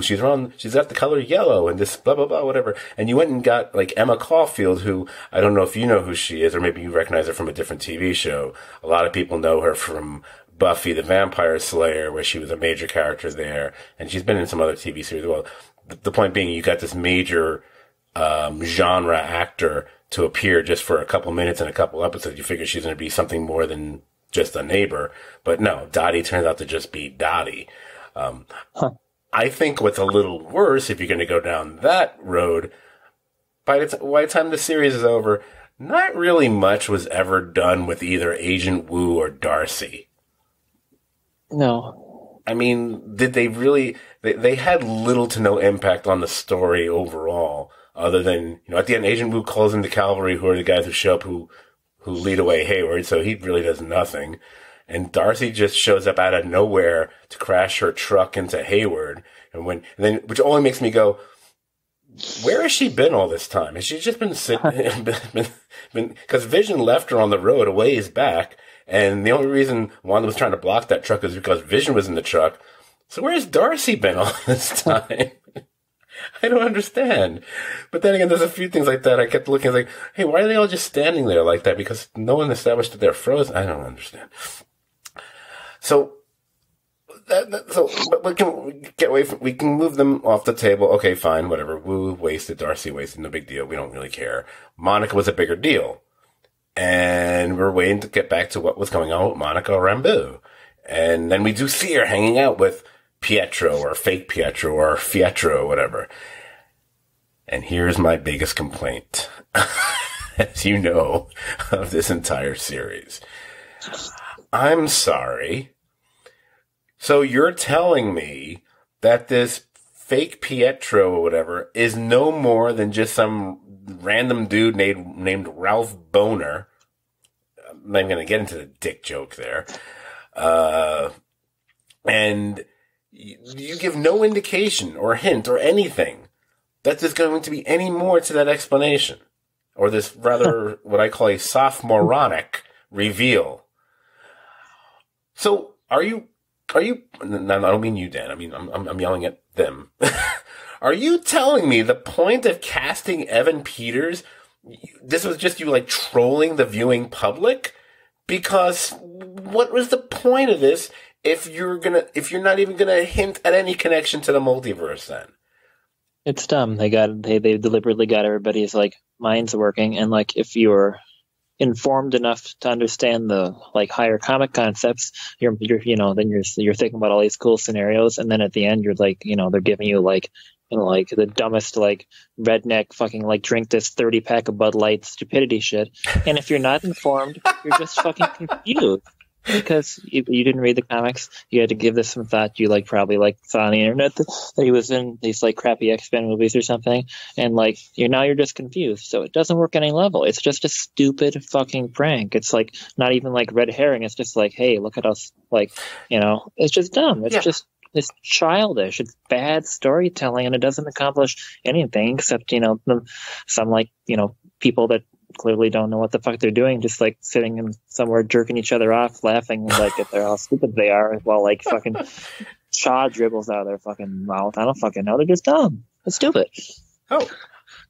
she's got the color yellow and this blah, blah, blah, whatever. And you went and got like Emma Caulfield, who I don't know if you know who she is, or maybe you recognize her from a different TV show. A lot of people know her from Buffy the Vampire Slayer, where she was a major character there, and she's been in some other TV series as well. The point being, you got this major genre actor to appear just for a couple minutes in a couple episodes. You figure she's going to be something more than just a neighbor, but no, Dottie turns out to just be Dottie. I think what's a little worse, if you're going to go down that road, by the time the series is over, not really much was ever done with either Agent Woo or Darcy. No. I mean, did they really... They had little to no impact on the story overall, other than, at the end, Agent Woo calls in the cavalry, who are the guys who show up who lead away Hayward, so he really does nothing. And Darcy just shows up out of nowhere to crash her truck into Hayward, which only makes me go, where has she been all this time? Has she just been sitting... Because Vision left her on the road a ways back, and the only reason Wanda was trying to block that truck is because Vision was in the truck. So where's Darcy been all this time? I don't understand. But then again, there's a few things like that. I kept looking like, hey, why are they all just standing there like that? Because no one established that they're frozen. I don't understand. So but we can get away from, we can move them off the table. Okay, fine, whatever. Woo wasted, Darcy wasted, no big deal. We don't really care. Monica was a bigger deal. And we're waiting to get back to what was going on with Monica Rambeau. And then we do see her hanging out with Pietro or fake Pietro or Fietro or whatever. And here's my biggest complaint, as you know, of this entire series. I'm sorry. So you're telling me that this fake Pietro or whatever is no more than just some random dude named Ralph Boner. I'm not even going to get into the dick joke there. And you give no indication or hint or anything that there's going to be any more to that explanation. Or this rather, what I call a sophomoronic reveal. So, are you, no, I don't mean you, Dan. I mean, I'm yelling at them. Are you telling me the point of casting Evan Peters, this was just you like trolling the viewing public? Because what was the point of this if you're not even gonna hint at any connection to the multiverse then? It's dumb. They deliberately got everybody's like minds working, and like if you're informed enough to understand the like higher comic concepts, you're thinking about all these cool scenarios, and then at the end you're like, they're giving you like the dumbest like redneck fucking like drink this 30 pack of Bud Light stupidity shit. And if you're not informed, you're just fucking confused. Because you didn't read the comics, you had to give this some thought. You like probably like saw on the internet that he was in these like crappy X-Men movies or something, and like you're just confused. So it doesn't work any level. It's just a stupid fucking prank. It's like not even like red herring. It's just like, hey, look at us. Like, it's just dumb. It's childish. It's bad storytelling, and it doesn't accomplish anything except some like people that clearly don't know what the fuck they're doing, just like sitting in somewhere jerking each other off, laughing like at how stupid they are, while like fucking Shaw dribbles out of their fucking mouth. I don't fucking know. They're just dumb. It's stupid. Oh,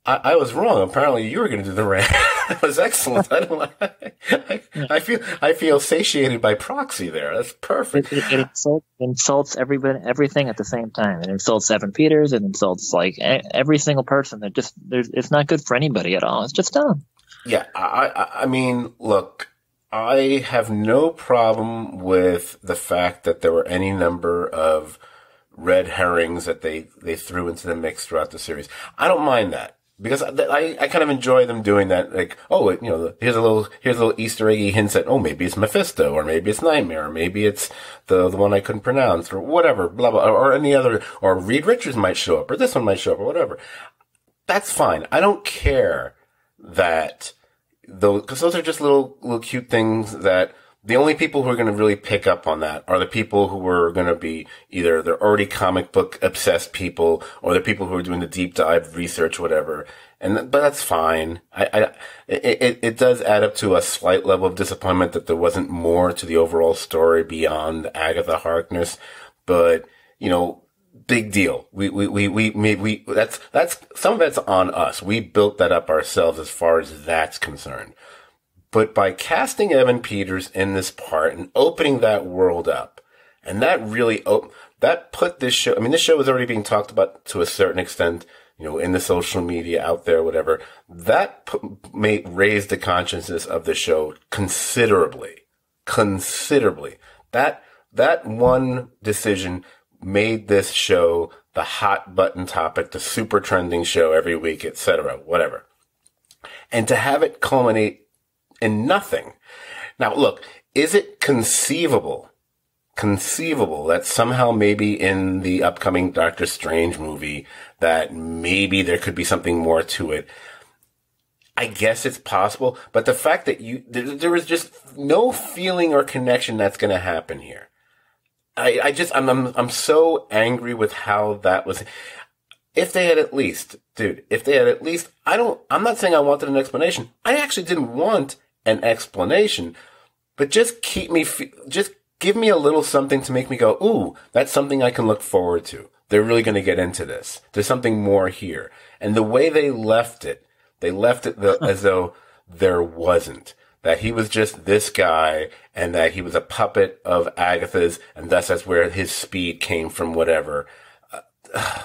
I was wrong. Apparently, you were going to do the rant. That was excellent. I feel satiated by proxy there. That's perfect. It insults everything at the same time. It insults Evan Peters. It insults like every single person. It's not good for anybody at all. It's just dumb. Yeah, I mean, look, I have no problem with the fact that there were any number of red herrings that they threw into the mix throughout the series. I don't mind that. Because I kind of enjoy them doing that, like, oh, here's a little Easter eggy hints at, oh, maybe it's Mephisto, or maybe it's Nightmare, or maybe it's the one I couldn't pronounce, or whatever, blah, blah, or any other, or Reed Richards might show up, or this one might show up, or whatever. That's fine. I don't care that because those are just little cute things that the only people who are going to really pick up on that are the people who are going to be either they're already comic book obsessed people or the people who are doing the deep dive research, whatever. But that's fine. It does add up to a slight level of disappointment that there wasn't more to the overall story beyond Agatha Harkness. But, big deal. That's some of it's on us. We built that up ourselves as far as that's concerned. But by casting Evan Peters in this part and opening that world up, and that really that put this show. I mean, this show was already being talked about to a certain extent, in the social media out there, whatever. That raised the consciousness of the show considerably. That one decision made this show the hot button topic, the super trending show every week, etc., whatever. And to have it culminate in nothing. Now, look, is it conceivable that somehow maybe in the upcoming Doctor Strange movie that maybe there could be something more to it? I guess it's possible, but the fact that there was just no feeling or connection that's going to happen here. I'm so angry with how that was. If they had at least, I'm not saying I wanted an explanation. I actually didn't want an explanation, but just give me a little something to make me go, ooh, that's something I can look forward to. They're really going to get into this. There's something more here. And the way they left it as though there wasn't. That he was just this guy and that he was a puppet of Agatha's and thus that's where his speed came from, whatever.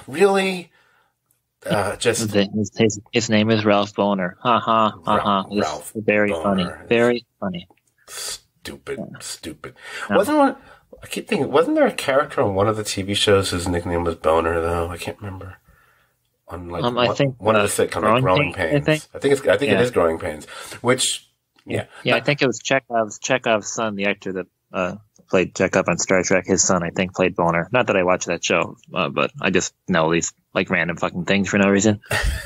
Really? His name is Ralph Boner. Ha ha ha ha. Ralph very Boner. Funny. Very funny. Stupid. No. Wasn't there a character on one of the TV shows whose nickname was Boner though? I can't remember. On I think one of the sitcoms, like Growing Pains. I think it is Growing Pains. Which I think it was Chekhov's son, the actor that played Chekhov on Star Trek. His son, I think, played Boner. Not that I watch that show, but I just know these like random fucking things for no reason.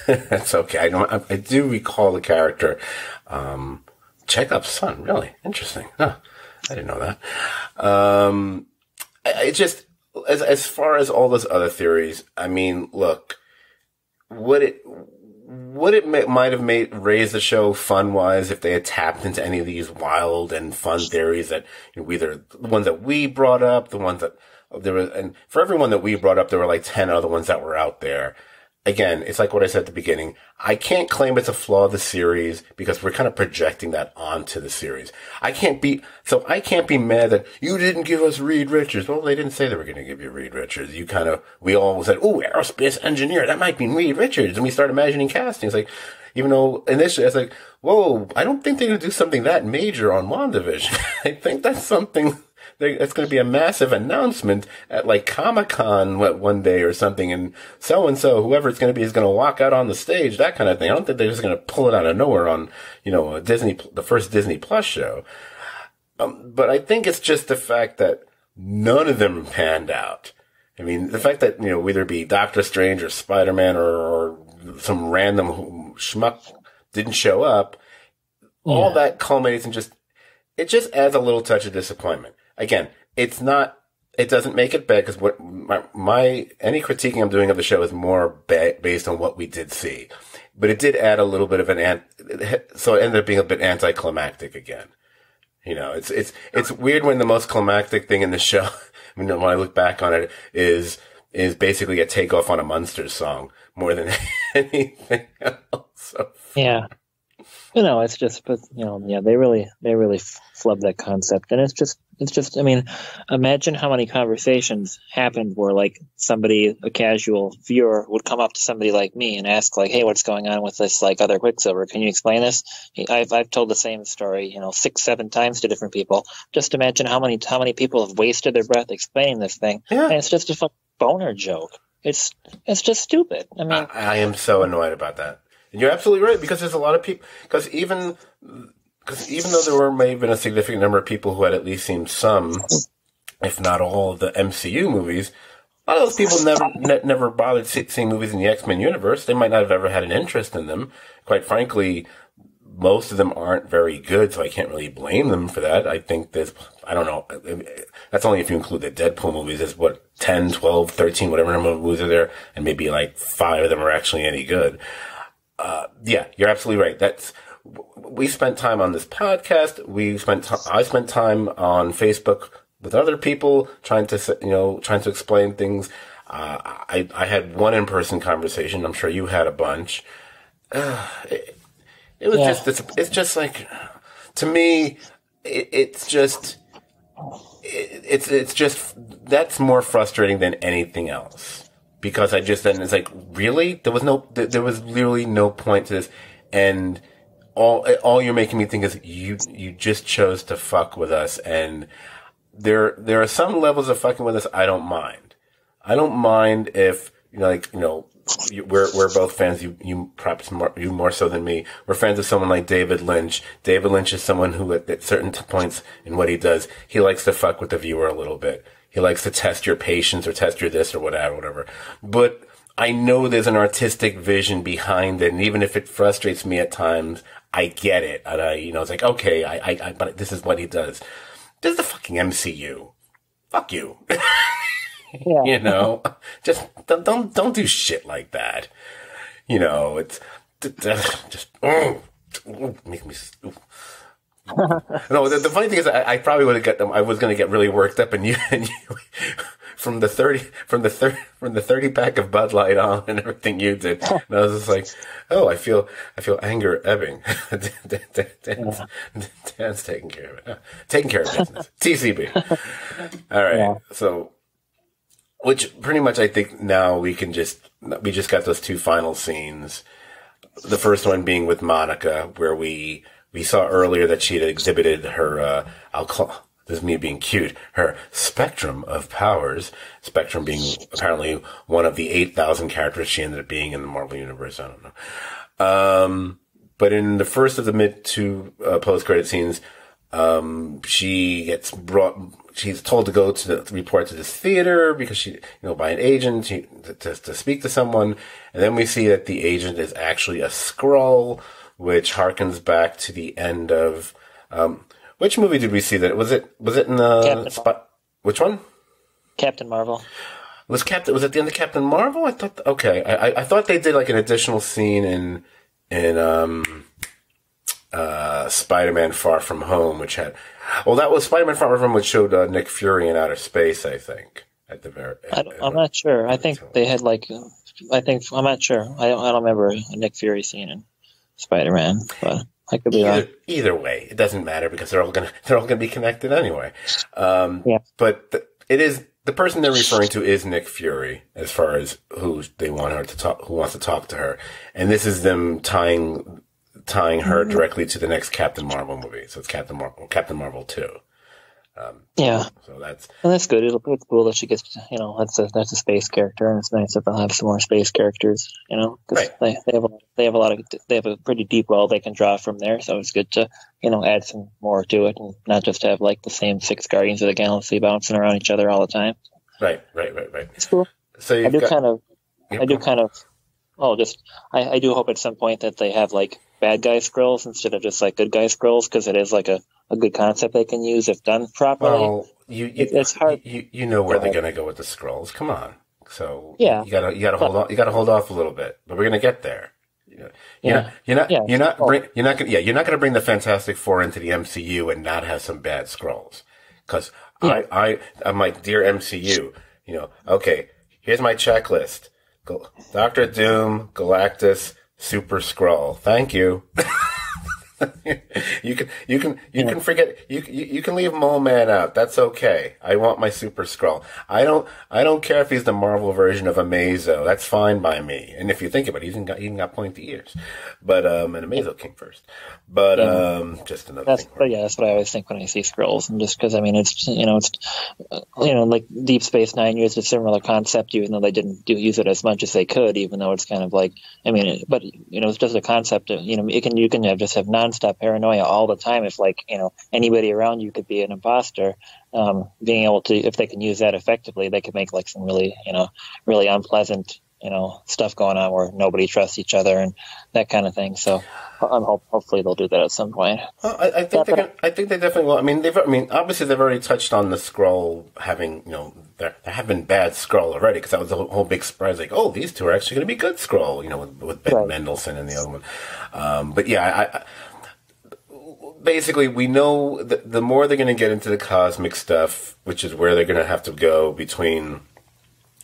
That's okay. I do recall the character. Chekhov's son, really interesting. Huh. I didn't know that. It just as far as all those other theories. I mean, look, might have raised the show fun wise if they had tapped into any of these wild and fun theories that either the ones that we brought up, the ones that and for everyone that we brought up, there were like 10 other ones that were out there. Again, it's like what I said at the beginning. I can't claim it's a flaw of the series because we're kind of projecting that onto the series. I can't be mad that you didn't give us Reed Richards. Well, they didn't say they were going to give you Reed Richards. We all said, oh, aerospace engineer, that might be Reed Richards. And we start imagining casting. It's like, even though initially I was like, whoa, I don't think they're going to do something that major on WandaVision. I think that's something it's going to be a massive announcement at like Comic-Con one day or something, and so whoever it's going to be is going to walk out on the stage, that kind of thing. I don't think they're just going to pull it out of nowhere on the first Disney Plus show. But I think it's just the fact that none of them panned out. I mean, the fact that whether it be Doctor Strange or Spider-Man or some random schmuck didn't show up, all that culminates in it just adds a little touch of disappointment. Again, it's not It doesn't make it bad because what my any critiquing I'm doing of the show is more based on what we did see, but it did add a little bit of so it ended up being a bit anticlimactic again. You know, it's weird when the most climactic thing in the show, when I look back on it, is basically a takeoff on a Munsters song more than anything else. So. Yeah. You know, it's just, but yeah, they really flubbed that concept, and it's just. I mean, imagine how many conversations happened where, like, a casual viewer, would come up to somebody like me and ask, like, "Hey, what's going on with this, like, other Quicksilver? Can you explain this?" I've told the same story, 6-7 times to different people. Just imagine how many people have wasted their breath explaining this thing, and it's just a fucking boner joke. It's just stupid. I mean, I am so annoyed about that. And you're absolutely right, because there's a lot of people. Because even though there may have been a significant number of people who had at least seen some, if not all, of the MCU movies, a lot of those people never bothered seeing movies in the X-Men universe. They might not have ever had an interest in them. Quite frankly, most of them aren't very good, so I can't really blame them for that. I think I don't know, that's only if you include the Deadpool movies. There's 10, 12, 13, whatever number of movies are there, and maybe like 5 of them are actually any good. Yeah, you're absolutely right. We spent time on this podcast. I spent time on Facebook with other people trying to explain things. I had one in-person conversation. I'm sure you had a bunch. It was it's just like, to me, it's just that's more frustrating than anything else. Because then it's like, really? There was literally no point to this. And all you're making me think is you just chose to fuck with us. And there are some levels of fucking with us I don't mind. I don't mind if, we're both fans. You perhaps more so than me. We're fans of someone like David Lynch. David Lynch is someone who at certain points in what he does, he likes to fuck with the viewer a little bit. He likes to test your patience or test your this or whatever. But I know there's an artistic vision behind it, and even if it frustrates me at times, I get it. And it's like, okay, but this is what he does. This is the fucking MCU. Fuck you. Yeah. Just don't do shit like that. It's just make me. No, the funny thing is, I probably would have got them. I was going to get really worked up, and you from the 30 pack of Bud Light on and everything you did, and I was just like, oh, I feel anger ebbing. Dan's taking care of it, taking care of business. TCB. All right, yeah. So, which pretty much I think now we just got those 2 final scenes. The first one being with Monica, where we saw earlier that she had exhibited her, this is me being cute, her spectrum of powers. Spectrum being apparently one of the 8,000 characters she ended up being in the Marvel Universe. I don't know. But in the first of the mid-2 post-credit scenes, she's told to go to report to this theater because she, by an agent to speak to someone. And then we see that the agent is actually a Skrull, which harkens back to the end of, which movie did we see that? Was it in the which one? Captain Marvel. Was it the end of Captain Marvel? I thought, okay. I thought they did like an additional scene in Spider-Man Far From Home, which had, that was Spider-Man Far From Home, which showed Nick Fury in outer space, I think, at the very I'm not sure. I think they had I'm not sure. I don't remember a Nick Fury scene in Spider-Man, but I could be wrong. Either way, it doesn't matter because they're all gonna be connected anyway. Yeah. But the person they're referring to is Nick Fury, as far as who they want her to talk, who wants to talk to her, and this is them tying her directly to the next Captain Marvel movie. So it's Captain Marvel 2. Yeah. So that's good. It's cool that she gets, that's a space character, and it's nice that they'll have some more space characters, because right. they have a pretty deep well they can draw from there. So it's good to, add some more to it, and not just have like the same 6 Guardians of the Galaxy bouncing around each other all the time. Right. It's cool. So I do hope at some point that they have like bad guy Skrulls instead of just like good guy Skrulls, because it is like a good concept they can use if done properly. Well, it's hard. You know where they're going to go with the scrolls. Come on. So Yeah, you gotta hold on. You gotta hold off a little bit, but we're going to get there. You're not going to bring the Fantastic Four into the MCU and not have some bad scrolls. Cause I'm like, dear MCU, okay, here's my checklist. Doctor Doom, Galactus, Super Skrull. Thank you. You can forget, you can leave Mole Man out. That's okay. I want my Super Skrull. I don't care if he's the Marvel version of Amazo. That's fine by me. And if you think about it, he's even got pointy ears. But, and Amazo came first. But, just another thing. But yeah, that's what I always think when I see Skrulls. And just because, I mean, it's like Deep Space Nine used a similar concept, even though they didn't use it as much as they could, even though it's kind of like, I mean, but, it's just a concept of, you can just have nonstop paranoia all the time if, like, anybody around you could be an imposter. Being able to, if they can use that effectively, they could make like some really, really unpleasant, stuff going on where nobody trusts each other and that kind of thing. So hopefully they'll do that at some point. Well, I think they definitely will. I mean, obviously they've already touched on the Skrull having, there have been bad Skrull already, because that was a whole big surprise. Like, oh, these two are actually going to be good Skrull, with Ben Mendelsohn and the other one. But yeah, basically, we know that the more they're going to get into the cosmic stuff, which is where they're going to have to go between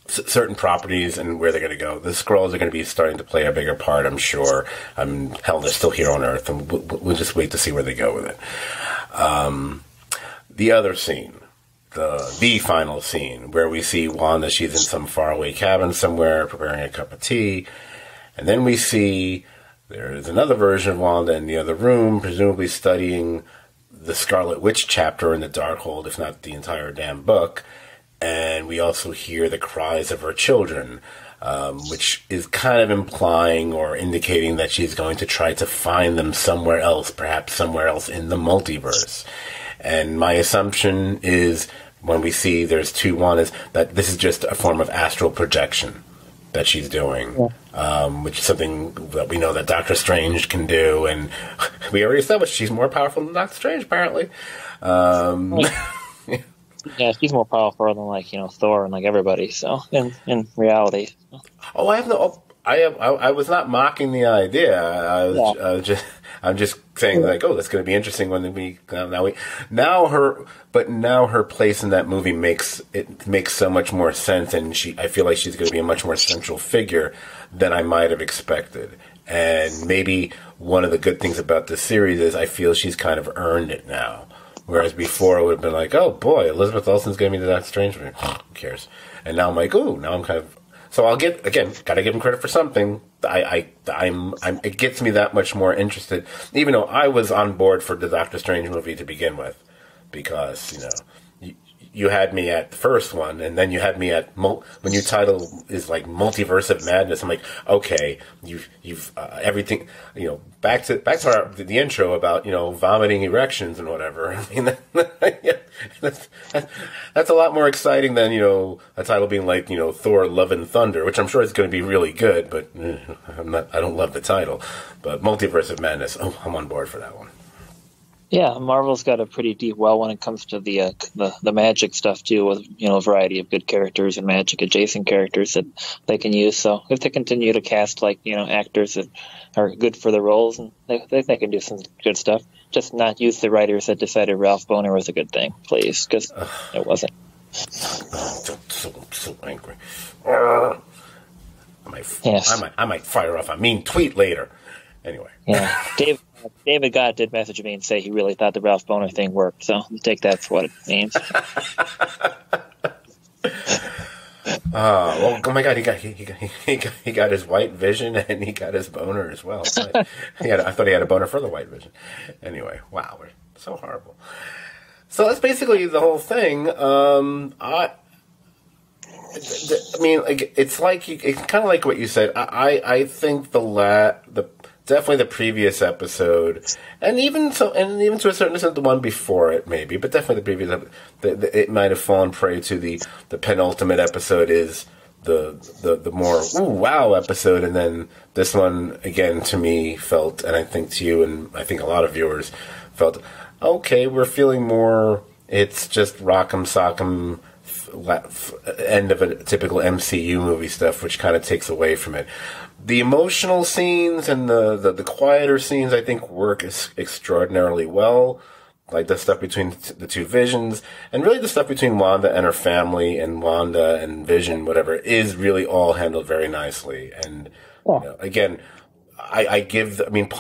certain properties and where they're going to go, the Skrulls are going to be starting to play a bigger part, I'm sure. Hell, they're still here on Earth, and we'll just wait to see where they go with it. The other scene, the final scene, where we see Wanda, she's in some faraway cabin somewhere preparing a cup of tea, and then we see there's another version of Wanda in the other room, presumably studying the Scarlet Witch chapter in the Darkhold, if not the entire damn book. And we also hear the cries of her children, which is kind of implying or indicating that she's going to try to find them somewhere else, perhaps somewhere else in the multiverse. And my assumption is, when we see there's two Wandas, that this is just a form of astral projection that she's doing, which is something that we know that Doctor Strange can do, and we already established she's more powerful than Doctor Strange, apparently. Yeah, she's more powerful than, like, Thor and, like, everybody. So in reality. Oh, I was not mocking the idea. I'm just saying, like, oh, that's going to be interesting when now her place in that movie makes so much more sense, and I feel like she's going to be a much more central figure than I might have expected. And maybe one of the good things about this series is I feel she's kind of earned it now. Whereas before it would have been like, oh boy, Elizabeth Olsen's going to be the Doctor Strange. Who cares? And now I'm like, ooh, now I'm kind of. So I'll got to give him credit for something. It gets me that much more interested, even though I was on board for the Doctor Strange movie to begin with, because you had me at the first one, and then you had me at when your title is like Multiverse of Madness. I'm like, okay, you've everything, back to the intro about vomiting erections and whatever. I mean, that's a lot more exciting than a title being like Thor: Love and Thunder, which I'm sure is going to be really good, but I don't love the title. But Multiverse of Madness, I'm on board for that one. Yeah, Marvel's got a pretty deep well when it comes to the magic stuff too, with a variety of good characters and magic adjacent characters that they can use. So if they continue to cast actors that are good for the roles, and they can do some good stuff. Just not use the writers that decided Ralph Bohner was a good thing, please, because it wasn't. So angry. I might fire off a mean tweet later. Anyway. Yeah, David Gott did message me and say he really thought the Ralph Bohner thing worked, so take that for what it means. Oh my God! He got his white vision, and he got his boner as well. I thought he had a boner for the white vision. Anyway, wow, we're so horrible. So that's basically the whole thing. I mean, like, it's kind of like what you said. I think definitely the previous episode, and even to a certain extent the one before it, maybe, but definitely the previous episode, it might have fallen prey to the penultimate episode is the more ooh wow episode, and then this one again to me felt, and I think to you, and I think a lot of viewers felt, okay, we're feeling more It's just rock'em sock'em end of a typical MCU movie stuff, which kind of takes away from it. The emotional scenes and the quieter scenes, I think, work extraordinarily well. Like the stuff between the two Visions, and really the stuff between Wanda and her family, and Wanda and Vision, whatever, is really all handled very nicely. And again, I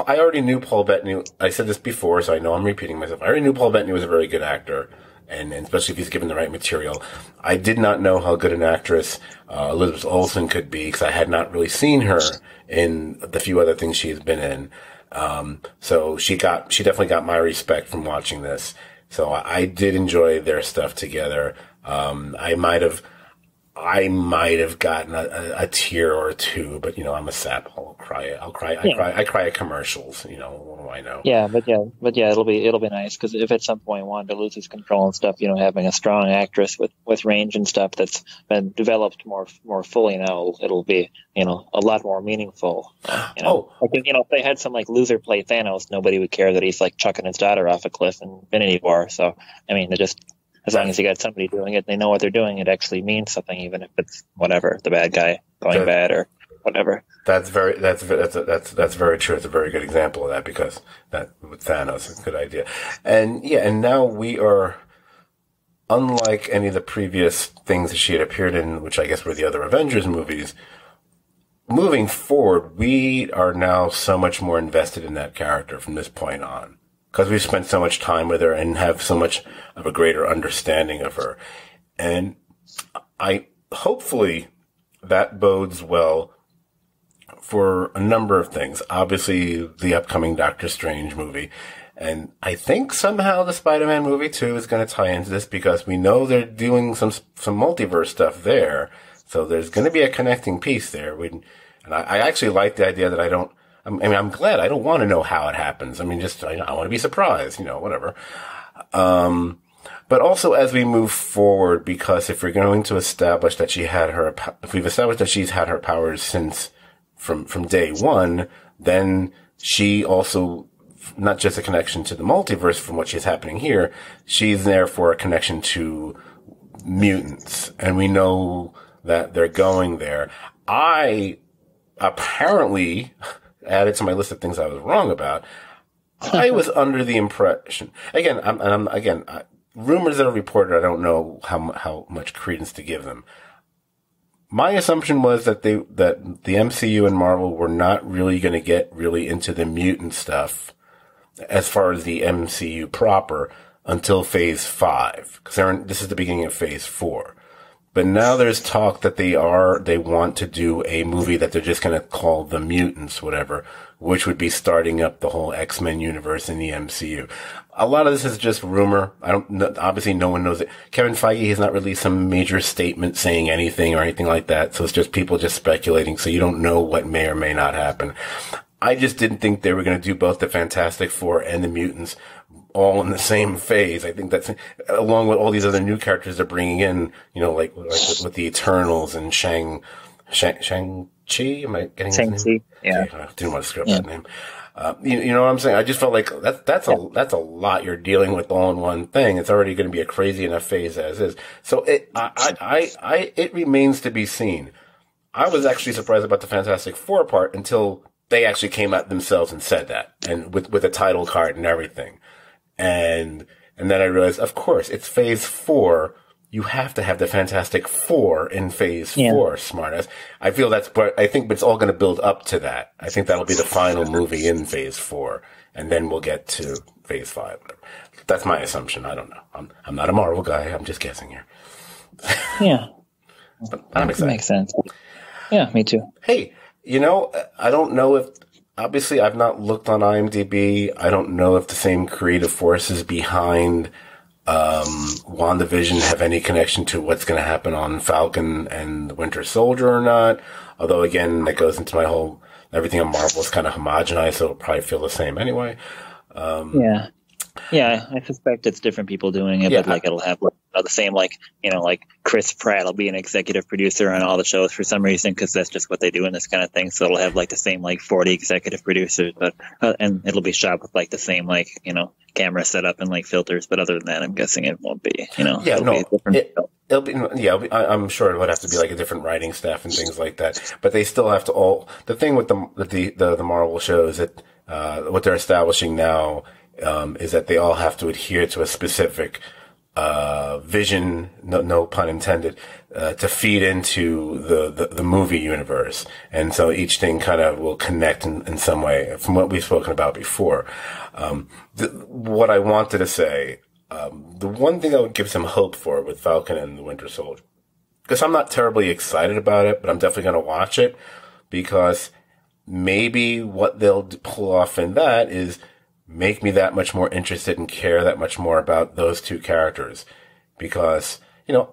already knew Paul Bettany. I said this before, so I know I'm repeating myself. I already knew Paul Bettany was a very good actor, and especially if he's given the right material. I did not know how good an actress Elizabeth Olsen could be, because I had not really seen her in the few other things she's been in. So she definitely got my respect from watching this. So I did enjoy their stuff together. I might have gotten a tear or two, but I'm a sap. I'll cry. I cry at commercials. What do I know? Yeah, but it'll be nice, because if at some point Wanda loses control and stuff, having a strong actress with range and stuff that's been developed more fully now, it'll be a lot more meaningful. I think if they had some loser play Thanos, nobody would care that he's chucking his daughter off a cliff in Infinity War. So as long as you got somebody doing it, they know what they're doing, it actually means something, even if it's whatever, the bad guy going bad or whatever. That's very true. It's a very good example of that, because that with Thanos is a good idea. And now we are, unlike any of the previous things that she had appeared in, which I guess were the other Avengers movies, moving forward, we are now so much more invested in that character from this point on, because we've spent so much time with her and have so much of a greater understanding of her. And hopefully that bodes well for a number of things. Obviously, the upcoming Doctor Strange movie. And I think somehow the Spider-Man movie too is going to tie into this, because we know they're doing some multiverse stuff there. So there's going to be a connecting piece there. And I actually like the idea that I'm glad. I don't want to know how it happens. I want to be surprised, whatever. But also as we move forward, because if we're going to establish that if we've established that she's had her powers since from day one, then she also, not just a connection to the multiverse from what she's happening here, she's there for a connection to mutants. And we know that they're going there. I apparently added to my list of things I was wrong about. I was under the impression, rumors that are reported, I don't know how much credence to give them. My assumption was that the MCU and Marvel were not really going to get really into the mutant stuff as far as the MCU proper until Phase 5, because this is the beginning of Phase 4. But now there's talk that they want to do a movie that they're just going to call The Mutants, whatever, which would be starting up the whole X-Men universe in the MCU. A lot of this is just rumor. Obviously no one knows it. Kevin Feige has not released some major statement saying anything or anything like that. So it's just people just speculating. So you don't know what may or may not happen. I just didn't think they were going to do both the Fantastic Four and the Mutants all in the same phase. I think that's along with all these other new characters they're bringing in, like with the Eternals and Shang-Chi. Am I getting his name? Shang-Chi, yeah. I didn't want to screw up that name. You know what I'm saying? I just felt like that's a lot you're dealing with all in one thing. It's already going to be a crazy enough phase as is. So it remains to be seen. I was actually surprised about the Fantastic Four part until they actually came out themselves and said that, and with a title card and everything. And then I realized, of course, it's Phase 4. You have to have the Fantastic Four in Phase 4, smartass. I think it's all going to build up to that. I think that'll be the final movie in Phase 4, and then we'll get to Phase 5. Whatever. That's my assumption. I don't know. I'm not a Marvel guy. I'm just guessing here. Yeah. But I'm excited. Makes sense. Yeah, me too. Hey, I don't know if, obviously I've not looked on IMDb. I don't know if the same creative forces behind WandaVision have any connection to what's going to happen on Falcon and the Winter Soldier or not. Although again, that goes into my whole, everything on Marvel is kind of homogenized, so it'll probably feel the same anyway. Yeah, I suspect it's different people doing it, but it'll have the same, like, like Chris Pratt will be an executive producer on all the shows for some reason, because that's just what they do in this kind of thing. So it'll have like the same like 40 executive producers, but and it'll be shot with like the same like camera setup and like filters. But other than that, I'm guessing it won't be. Yeah, no, it'll be. Yeah, I'm sure it would have to be like a different writing staff and things like that. But they still have to all. The thing with the Marvel shows that what they're establishing now is that they all have to adhere to a specific vision, no pun intended, to feed into the movie universe. And so each thing kind of will connect in some way from what we've spoken about before. What I wanted to say, the one thing I would give some hope for with Falcon and the Winter Soldier, because I'm not terribly excited about it, but I'm definitely going to watch it, because maybe what they'll pull off in that is make me that much more interested and care that much more about those two characters. Because,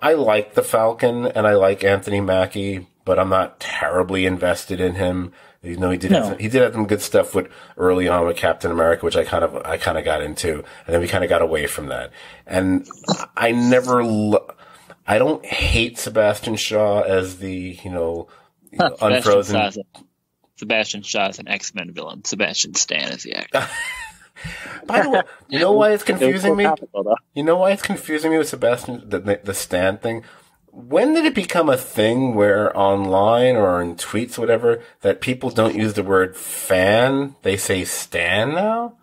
I like the Falcon and I like Anthony Mackie, but I'm not terribly invested in him. He did have some good stuff early on with Captain America, which I kind of got into, and then we kind of got away from that. And I don't hate Sebastian Shaw as the, unfrozen. Sebastian Shaw is an X-Men villain. Sebastian Stan is the actor. By the way, you know why it's confusing me? You know why it's confusing me with Sebastian, the Stan thing? When did it become a thing where online or in tweets, whatever, that people don't use the word fan, they say Stan now?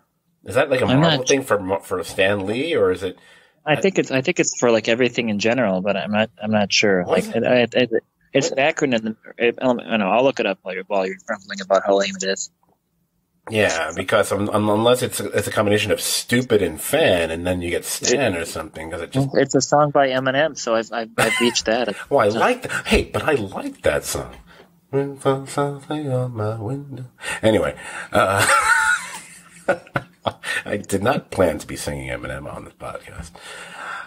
Is that like a Marvel thing for Stan Lee, or is it? I think it's for like everything in general, but I'm not sure. Like it's an acronym. I'll look it up while you're rumbling about how lame it is. Yeah, because unless it's a combination of stupid and fan, and then you get Stan or something. It's a song by Eminem, so I've reached that. Well, I like that. Hey, but I like that song. Wind falls softly on my window. Anyway, I did not plan to be singing Eminem on this podcast.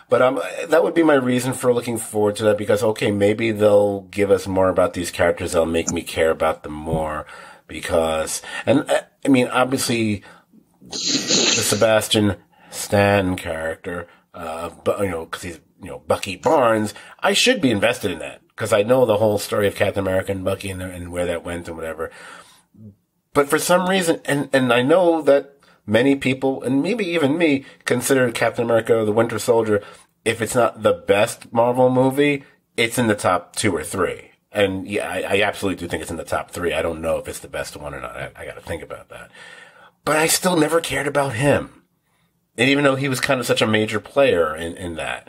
But that would be my reason for looking forward to that, because, okay, maybe they'll give us more about these characters. They'll make me care about them more. Because, and I mean, obviously, the Sebastian Stan character, but, because he's, Bucky Barnes, I should be invested in that. Because I know the whole story of Captain America and Bucky and where that went and whatever. But for some reason, and I know that many people, and maybe even me, consider Captain America the Winter Soldier, if it's not the best Marvel movie, it's in the top 2 or 3. And yeah, I absolutely do think it's in the top 3. I don't know if it's the best one or not. I got to think about that. But I still never cared about him. And even though he was kind of such a major player in that.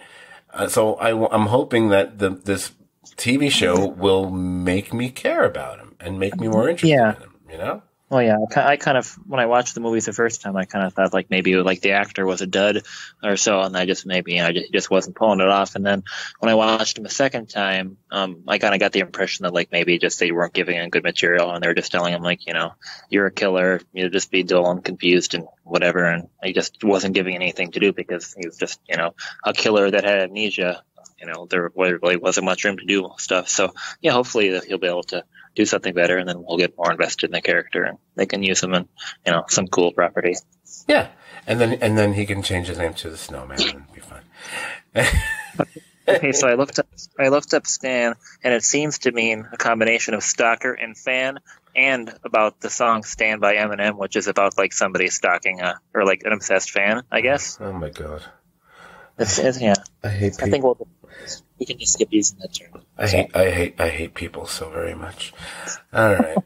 So I'm hoping that this TV show will make me care about him and make me more interested in him, Well, yeah, I kind of, when I watched the movies the first time, I kind of thought like maybe like the actor was a dud or so, and I just maybe just wasn't pulling it off. And then when I watched him a second time, I kind of got the impression that like maybe just they weren't giving him good material, and they were just telling him like, you're a killer, you just be dull and confused and whatever. And he just wasn't giving anything to do because he was just a killer that had amnesia. There really wasn't much room to do stuff. So yeah, hopefully that he'll be able to do something better, and then we'll get more invested in the character, and they can use him in some cool property. Yeah, and then he can change his name to the Snowman and be fine. Okay, so I looked up Stan, and it seems to mean a combination of stalker and fan, and about the song "Stan" by Eminem, which is about like somebody stalking or like an obsessed fan, I guess. Oh my god. Yeah. I hate people. I think we can just skip using that term. I hate people so very much. All right.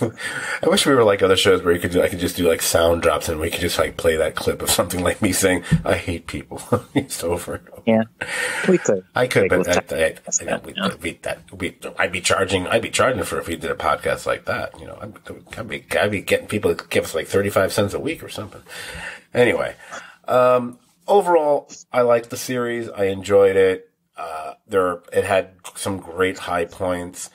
I wish we were like other shows where I could just do like sound drops and we could just like play that clip of something like me saying I hate people. It's over and over. Yeah, we could. I could, but I'd be charging for if we did a podcast like that. I'd be getting people to give us like 35 cents a week or something. Anyway, overall, I liked the series. I enjoyed it. It had some great high points.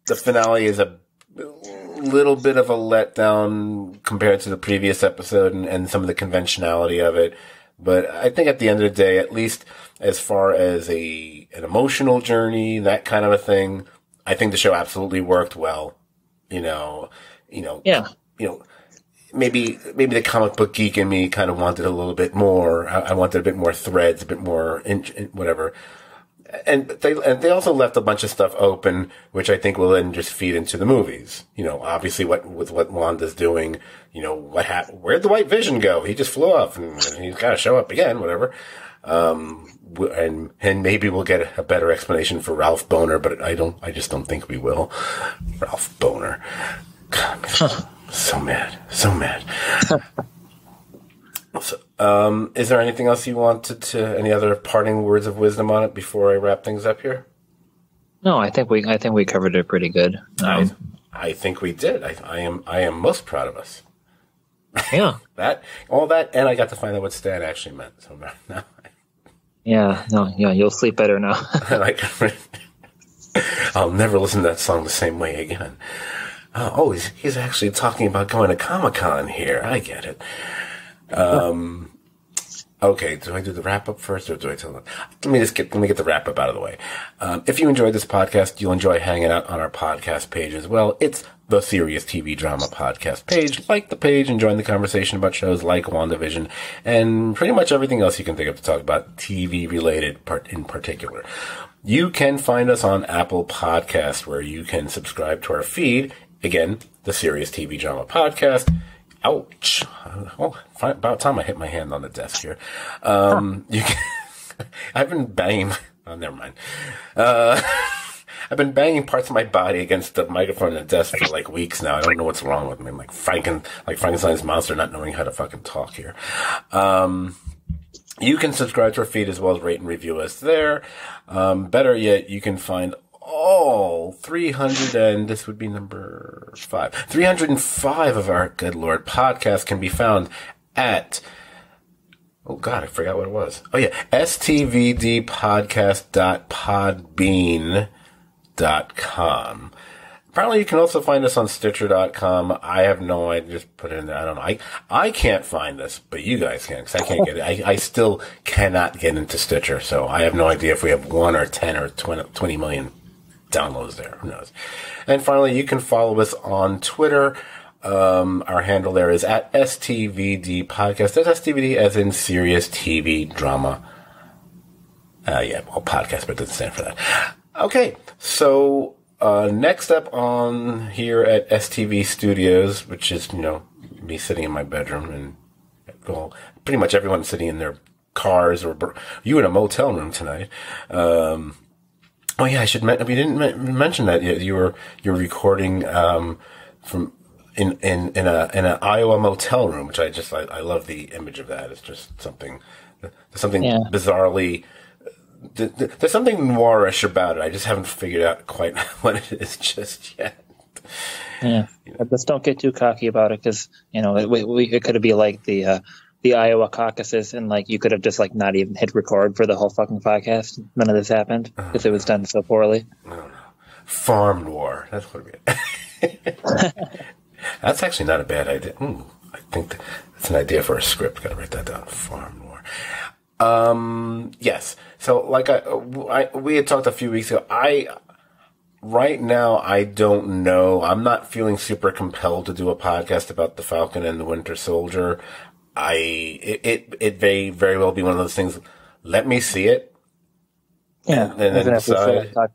The finale is a little bit of a letdown compared to the previous episode and some of the conventionality of it. But I think at the end of the day, at least as far as an emotional journey, that kind of a thing, I think the show absolutely worked well. maybe the comic book geek in me kind of wanted a little bit more. I wanted a bit more threads, a bit more whatever. And they also left a bunch of stuff open, which I think will then just feed into the movies. You know, obviously with what Wanda's doing, you know, where'd the White Vision go? He just flew off and he's got to show up again, whatever. And maybe we'll get a better explanation for Ralph Boner, but I just don't think we will. Ralph Boner. God, so mad. So, is there anything else you wanted any other parting words of wisdom on it before I wrap things up here? No, I think we covered it pretty good. I think we did. I am most proud of us. Yeah. all that, and I got to find out what Stan actually meant. So now. Yeah, you'll sleep better now. I'll never listen to that song the same way again. Oh, he's actually talking about going to Comic-Con here. I get it. Okay, do I do the wrap-up first, or do I tell them? Let me get the wrap-up out of the way. If you enjoyed this podcast, you'll enjoy hanging out on our podcast page as well. It's the Serious TV Drama Podcast page. Like the page and join the conversation about shows like WandaVision and pretty much everything else you can think of to talk about TV-related in particular. You can find us on Apple Podcasts, where you can subscribe to our feed. Again, the Serious TV Drama Podcast. Ouch. Oh, about time I hit my hand on the desk here. You can, I've been banging. Oh, never mind. I've been banging parts of my body against the microphone and the desk for like weeks now. I don't know what's wrong with me. I'm like Frankenstein's monster, not knowing how to fucking talk here. You can subscribe to our feed as well as rate and review us there. Better yet, you can find all 300, and this would be number 5. 305 of our Good Lord podcasts can be found at, oh God, I forgot what it was. Oh yeah, stvdpodcast.podbean.com. Apparently you can also find us on Stitcher.com. I have no idea. Just put it in there. I don't know. I can't find this, but you guys can, because I can't get it. I still cannot get into Stitcher, so I have no idea if we have 1 or 10 or 20 million downloads there. Who knows? And finally, you can follow us on Twitter. Our handle there is at STVD Podcast. That's STVD as in Serious TV Drama. Yeah, well, podcast, but it doesn't stand for that. Okay, so next up on here at STV Studios, which is, you know, me sitting in my bedroom, and well, pretty much everyone sitting in their cars, or you in a motel room tonight. Oh yeah, we didn't mention that yet. You're recording from in an Iowa motel room, which I love the image of that. It's just something bizarrely. There's something noirish about it. I just haven't figured out quite what it is just yet. Yeah, just don't get too cocky about it, because you know it could be like the Iowa caucuses, and like you could have just like not even hit record for the whole fucking podcast. None of this happened because it was done so poorly. I don't know. Farm noir. That's what it is. That's actually not a bad idea. I think that's an idea for a script. Got to write that down. Farm noir. Yes. So like we had talked a few weeks ago. Right now, I don't know. I'm not feeling super compelled to do a podcast about the Falcon and the Winter Soldier. It may very well be one of those things. Let me see it. Yeah. And then decide. Talk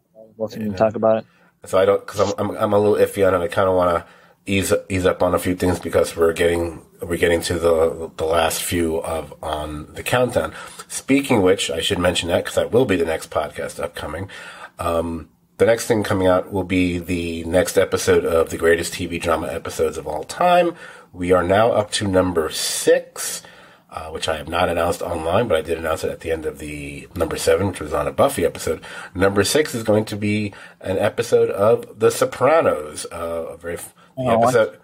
about it. So I don't, because I'm a little iffy on it. I kind of want to ease up on a few things, because we're getting to the last few on the countdown. Speaking of which, I should mention that, because that will be the next podcast upcoming. The next thing coming out will be the next episode of the greatest TV drama episodes of all time. We are now up to number 6, which I have not announced online, but I did announce it at the end of the number 7, which was on a Buffy episode. Number 6 is going to be an episode of The Sopranos, the episode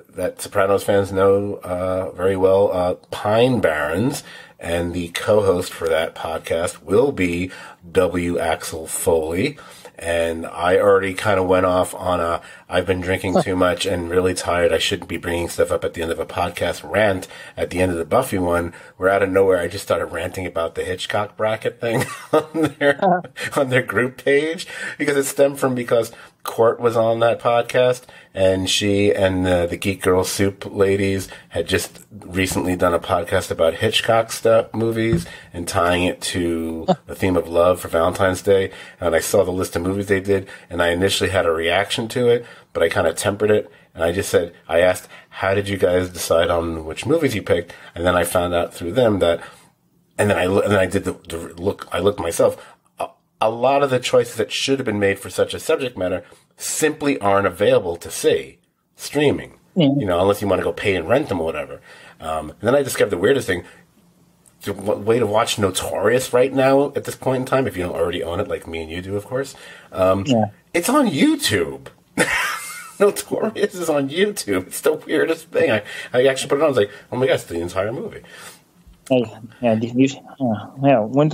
that Sopranos fans know very well, Pine Barrens, and the co-host for that podcast will be W. Axel Foley. And I already kind of went off on I've been drinking too much and really tired. I shouldn't be bringing stuff up at the end of a podcast rant at the end of the Buffy one, where out of nowhere I just started ranting about the Hitchcock bracket thing on their group page, because it stemmed from because Court was on that podcast, and she and the Geek Girl Soup ladies had just recently done a podcast about Hitchcock movies and tying it to the theme of love for Valentine's Day. And I saw the list of movies they did, and I initially had a reaction to it, but I kind of tempered it. And I just said, I asked, how did you guys decide on which movies you picked? And then I found out through them that, and then I did the look. I looked myself. A lot of the choices that should have been made for such a subject matter simply aren't available to see streaming. You know, unless you want to go pay and rent them or whatever. And then I discovered the weirdest thing. The way to watch Notorious right now at this point in time, if you don't already own it, like me and you do, of course. It's on YouTube. Notorious is on YouTube. It's the weirdest thing. I actually put it on. I was like, oh my gosh, it's the entire movie. When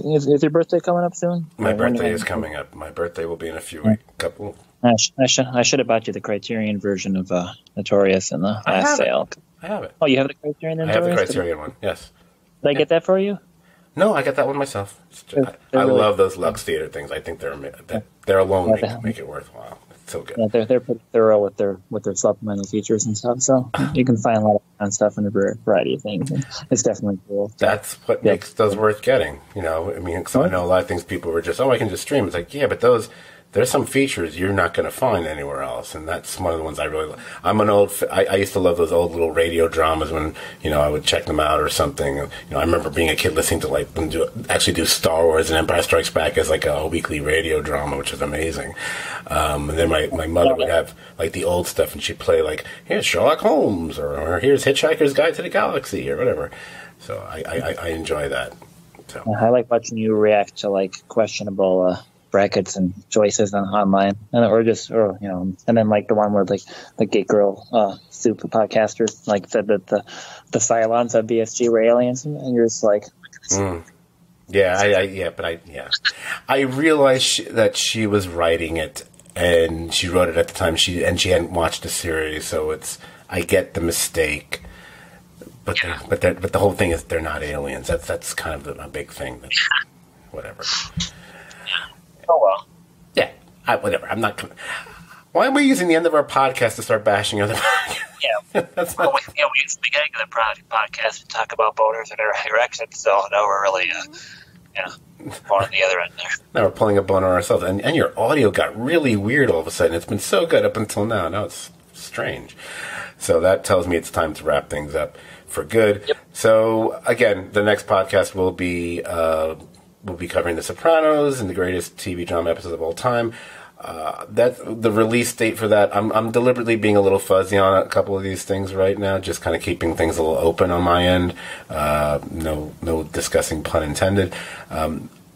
is your birthday coming up soon? My birthday is coming up. My birthday will be in a few weeks. Couple. I should have bought you the Criterion version of Notorious in the last sale. I have it. Oh, you have the Criterion? I have the Criterion one. Yes. Did I get that for you? No, I got that one myself. I love those Lux Theater things. I think they're alone make it worthwhile. It's so good. Yeah, they're pretty thorough with their supplemental features and stuff. So you can find a lot of fun stuff in a variety of things. And it's definitely cool. That's what makes those worth getting. You know, I mean, because I know a lot of things people were just, I can just stream. It's like, yeah, but there's some features you're not going to find anywhere else, and that's one of the ones I really love. I used to love those old little radio dramas when, you know, I would check them out or something. You know, I remember being a kid listening to like them do Star Wars and Empire Strikes Back as like a weekly radio drama, which was amazing. And then my mother would have like the old stuff, and she'd play like, here's Sherlock Holmes, or here's Hitchhiker's Guide to the Galaxy, or whatever. So I enjoy that. So I like watching you react to like questionable brackets and choices online, or you know, and then like the one where like the Geek Girl Soup podcaster like said that the Cylons of BSG were aliens, and you're just like, I realized that she was writing it, and she wrote it at the time she hadn't watched the series, so I get the mistake. But the whole thing is they're not aliens. That's kind of a big thing. Whatever. Oh, well. Yeah, whatever. I'm not. Why am we using the end of our podcast to start bashing other podcasts? Yeah, we used to be getting the podcast and talk about boners and erections, so now we're really, on the other end there. Now we're pulling a boner ourselves, and your audio got really weird all of a sudden. It's been so good up until now. Now it's strange. So that tells me it's time to wrap things up for good. Yep. So again, the next podcast will be. We'll be covering The Sopranos and the greatest TV drama episodes of all time. That's the release date for that. I'm deliberately being a little fuzzy on a couple of these things right now, just kind of keeping things a little open on my end. No discussing, pun intended.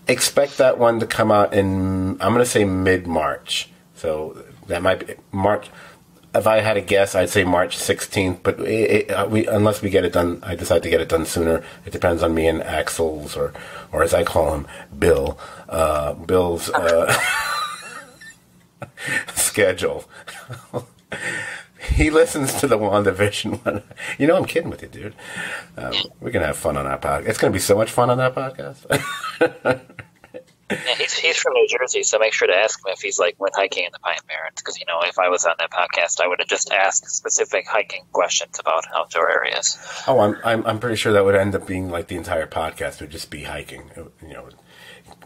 Expect that one to come out in, I'm going to say mid-March. So that might be March. If I had to guess, I'd say March 16th, but unless we get it done, I decide to get it done sooner. It depends on me and Axel's, or as I call him, Bill's schedule. He listens to the WandaVision one. You know, I'm kidding with you, dude. We're going to have fun on that podcast. It's going to be so much fun on that podcast. Yeah, he's from New Jersey, so make sure to ask him if he's like went hiking in the Pine Barrens, because if I was on that podcast, I would have just asked specific hiking questions about outdoor areas. Oh, I'm pretty sure that would end up being like the entire podcast would just be hiking.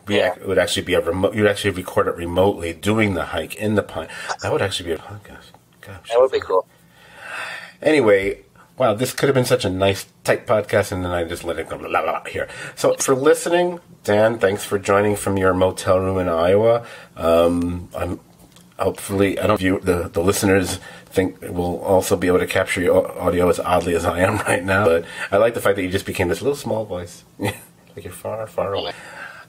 It would actually be a remote. You'd actually record it remotely doing the hike in the pine. That would actually be a podcast. Gosh, that would be cool. Anyway. Wow, this could have been such a nice, tight podcast, and then I just let it go blah, blah, blah, here. So, for listening, Dan, thanks for joining from your motel room in Iowa. Hopefully, I don't view the listeners think we'll also be able to capture your audio as oddly as I am right now. But I like the fact that you just became this little small voice, like you're far, far away.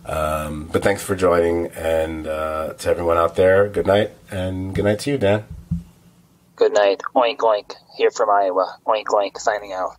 But thanks for joining, and to everyone out there, good night, and good night to you, Dan. Good night. Oink, oink. Here from Iowa. Oink, oink. Signing out.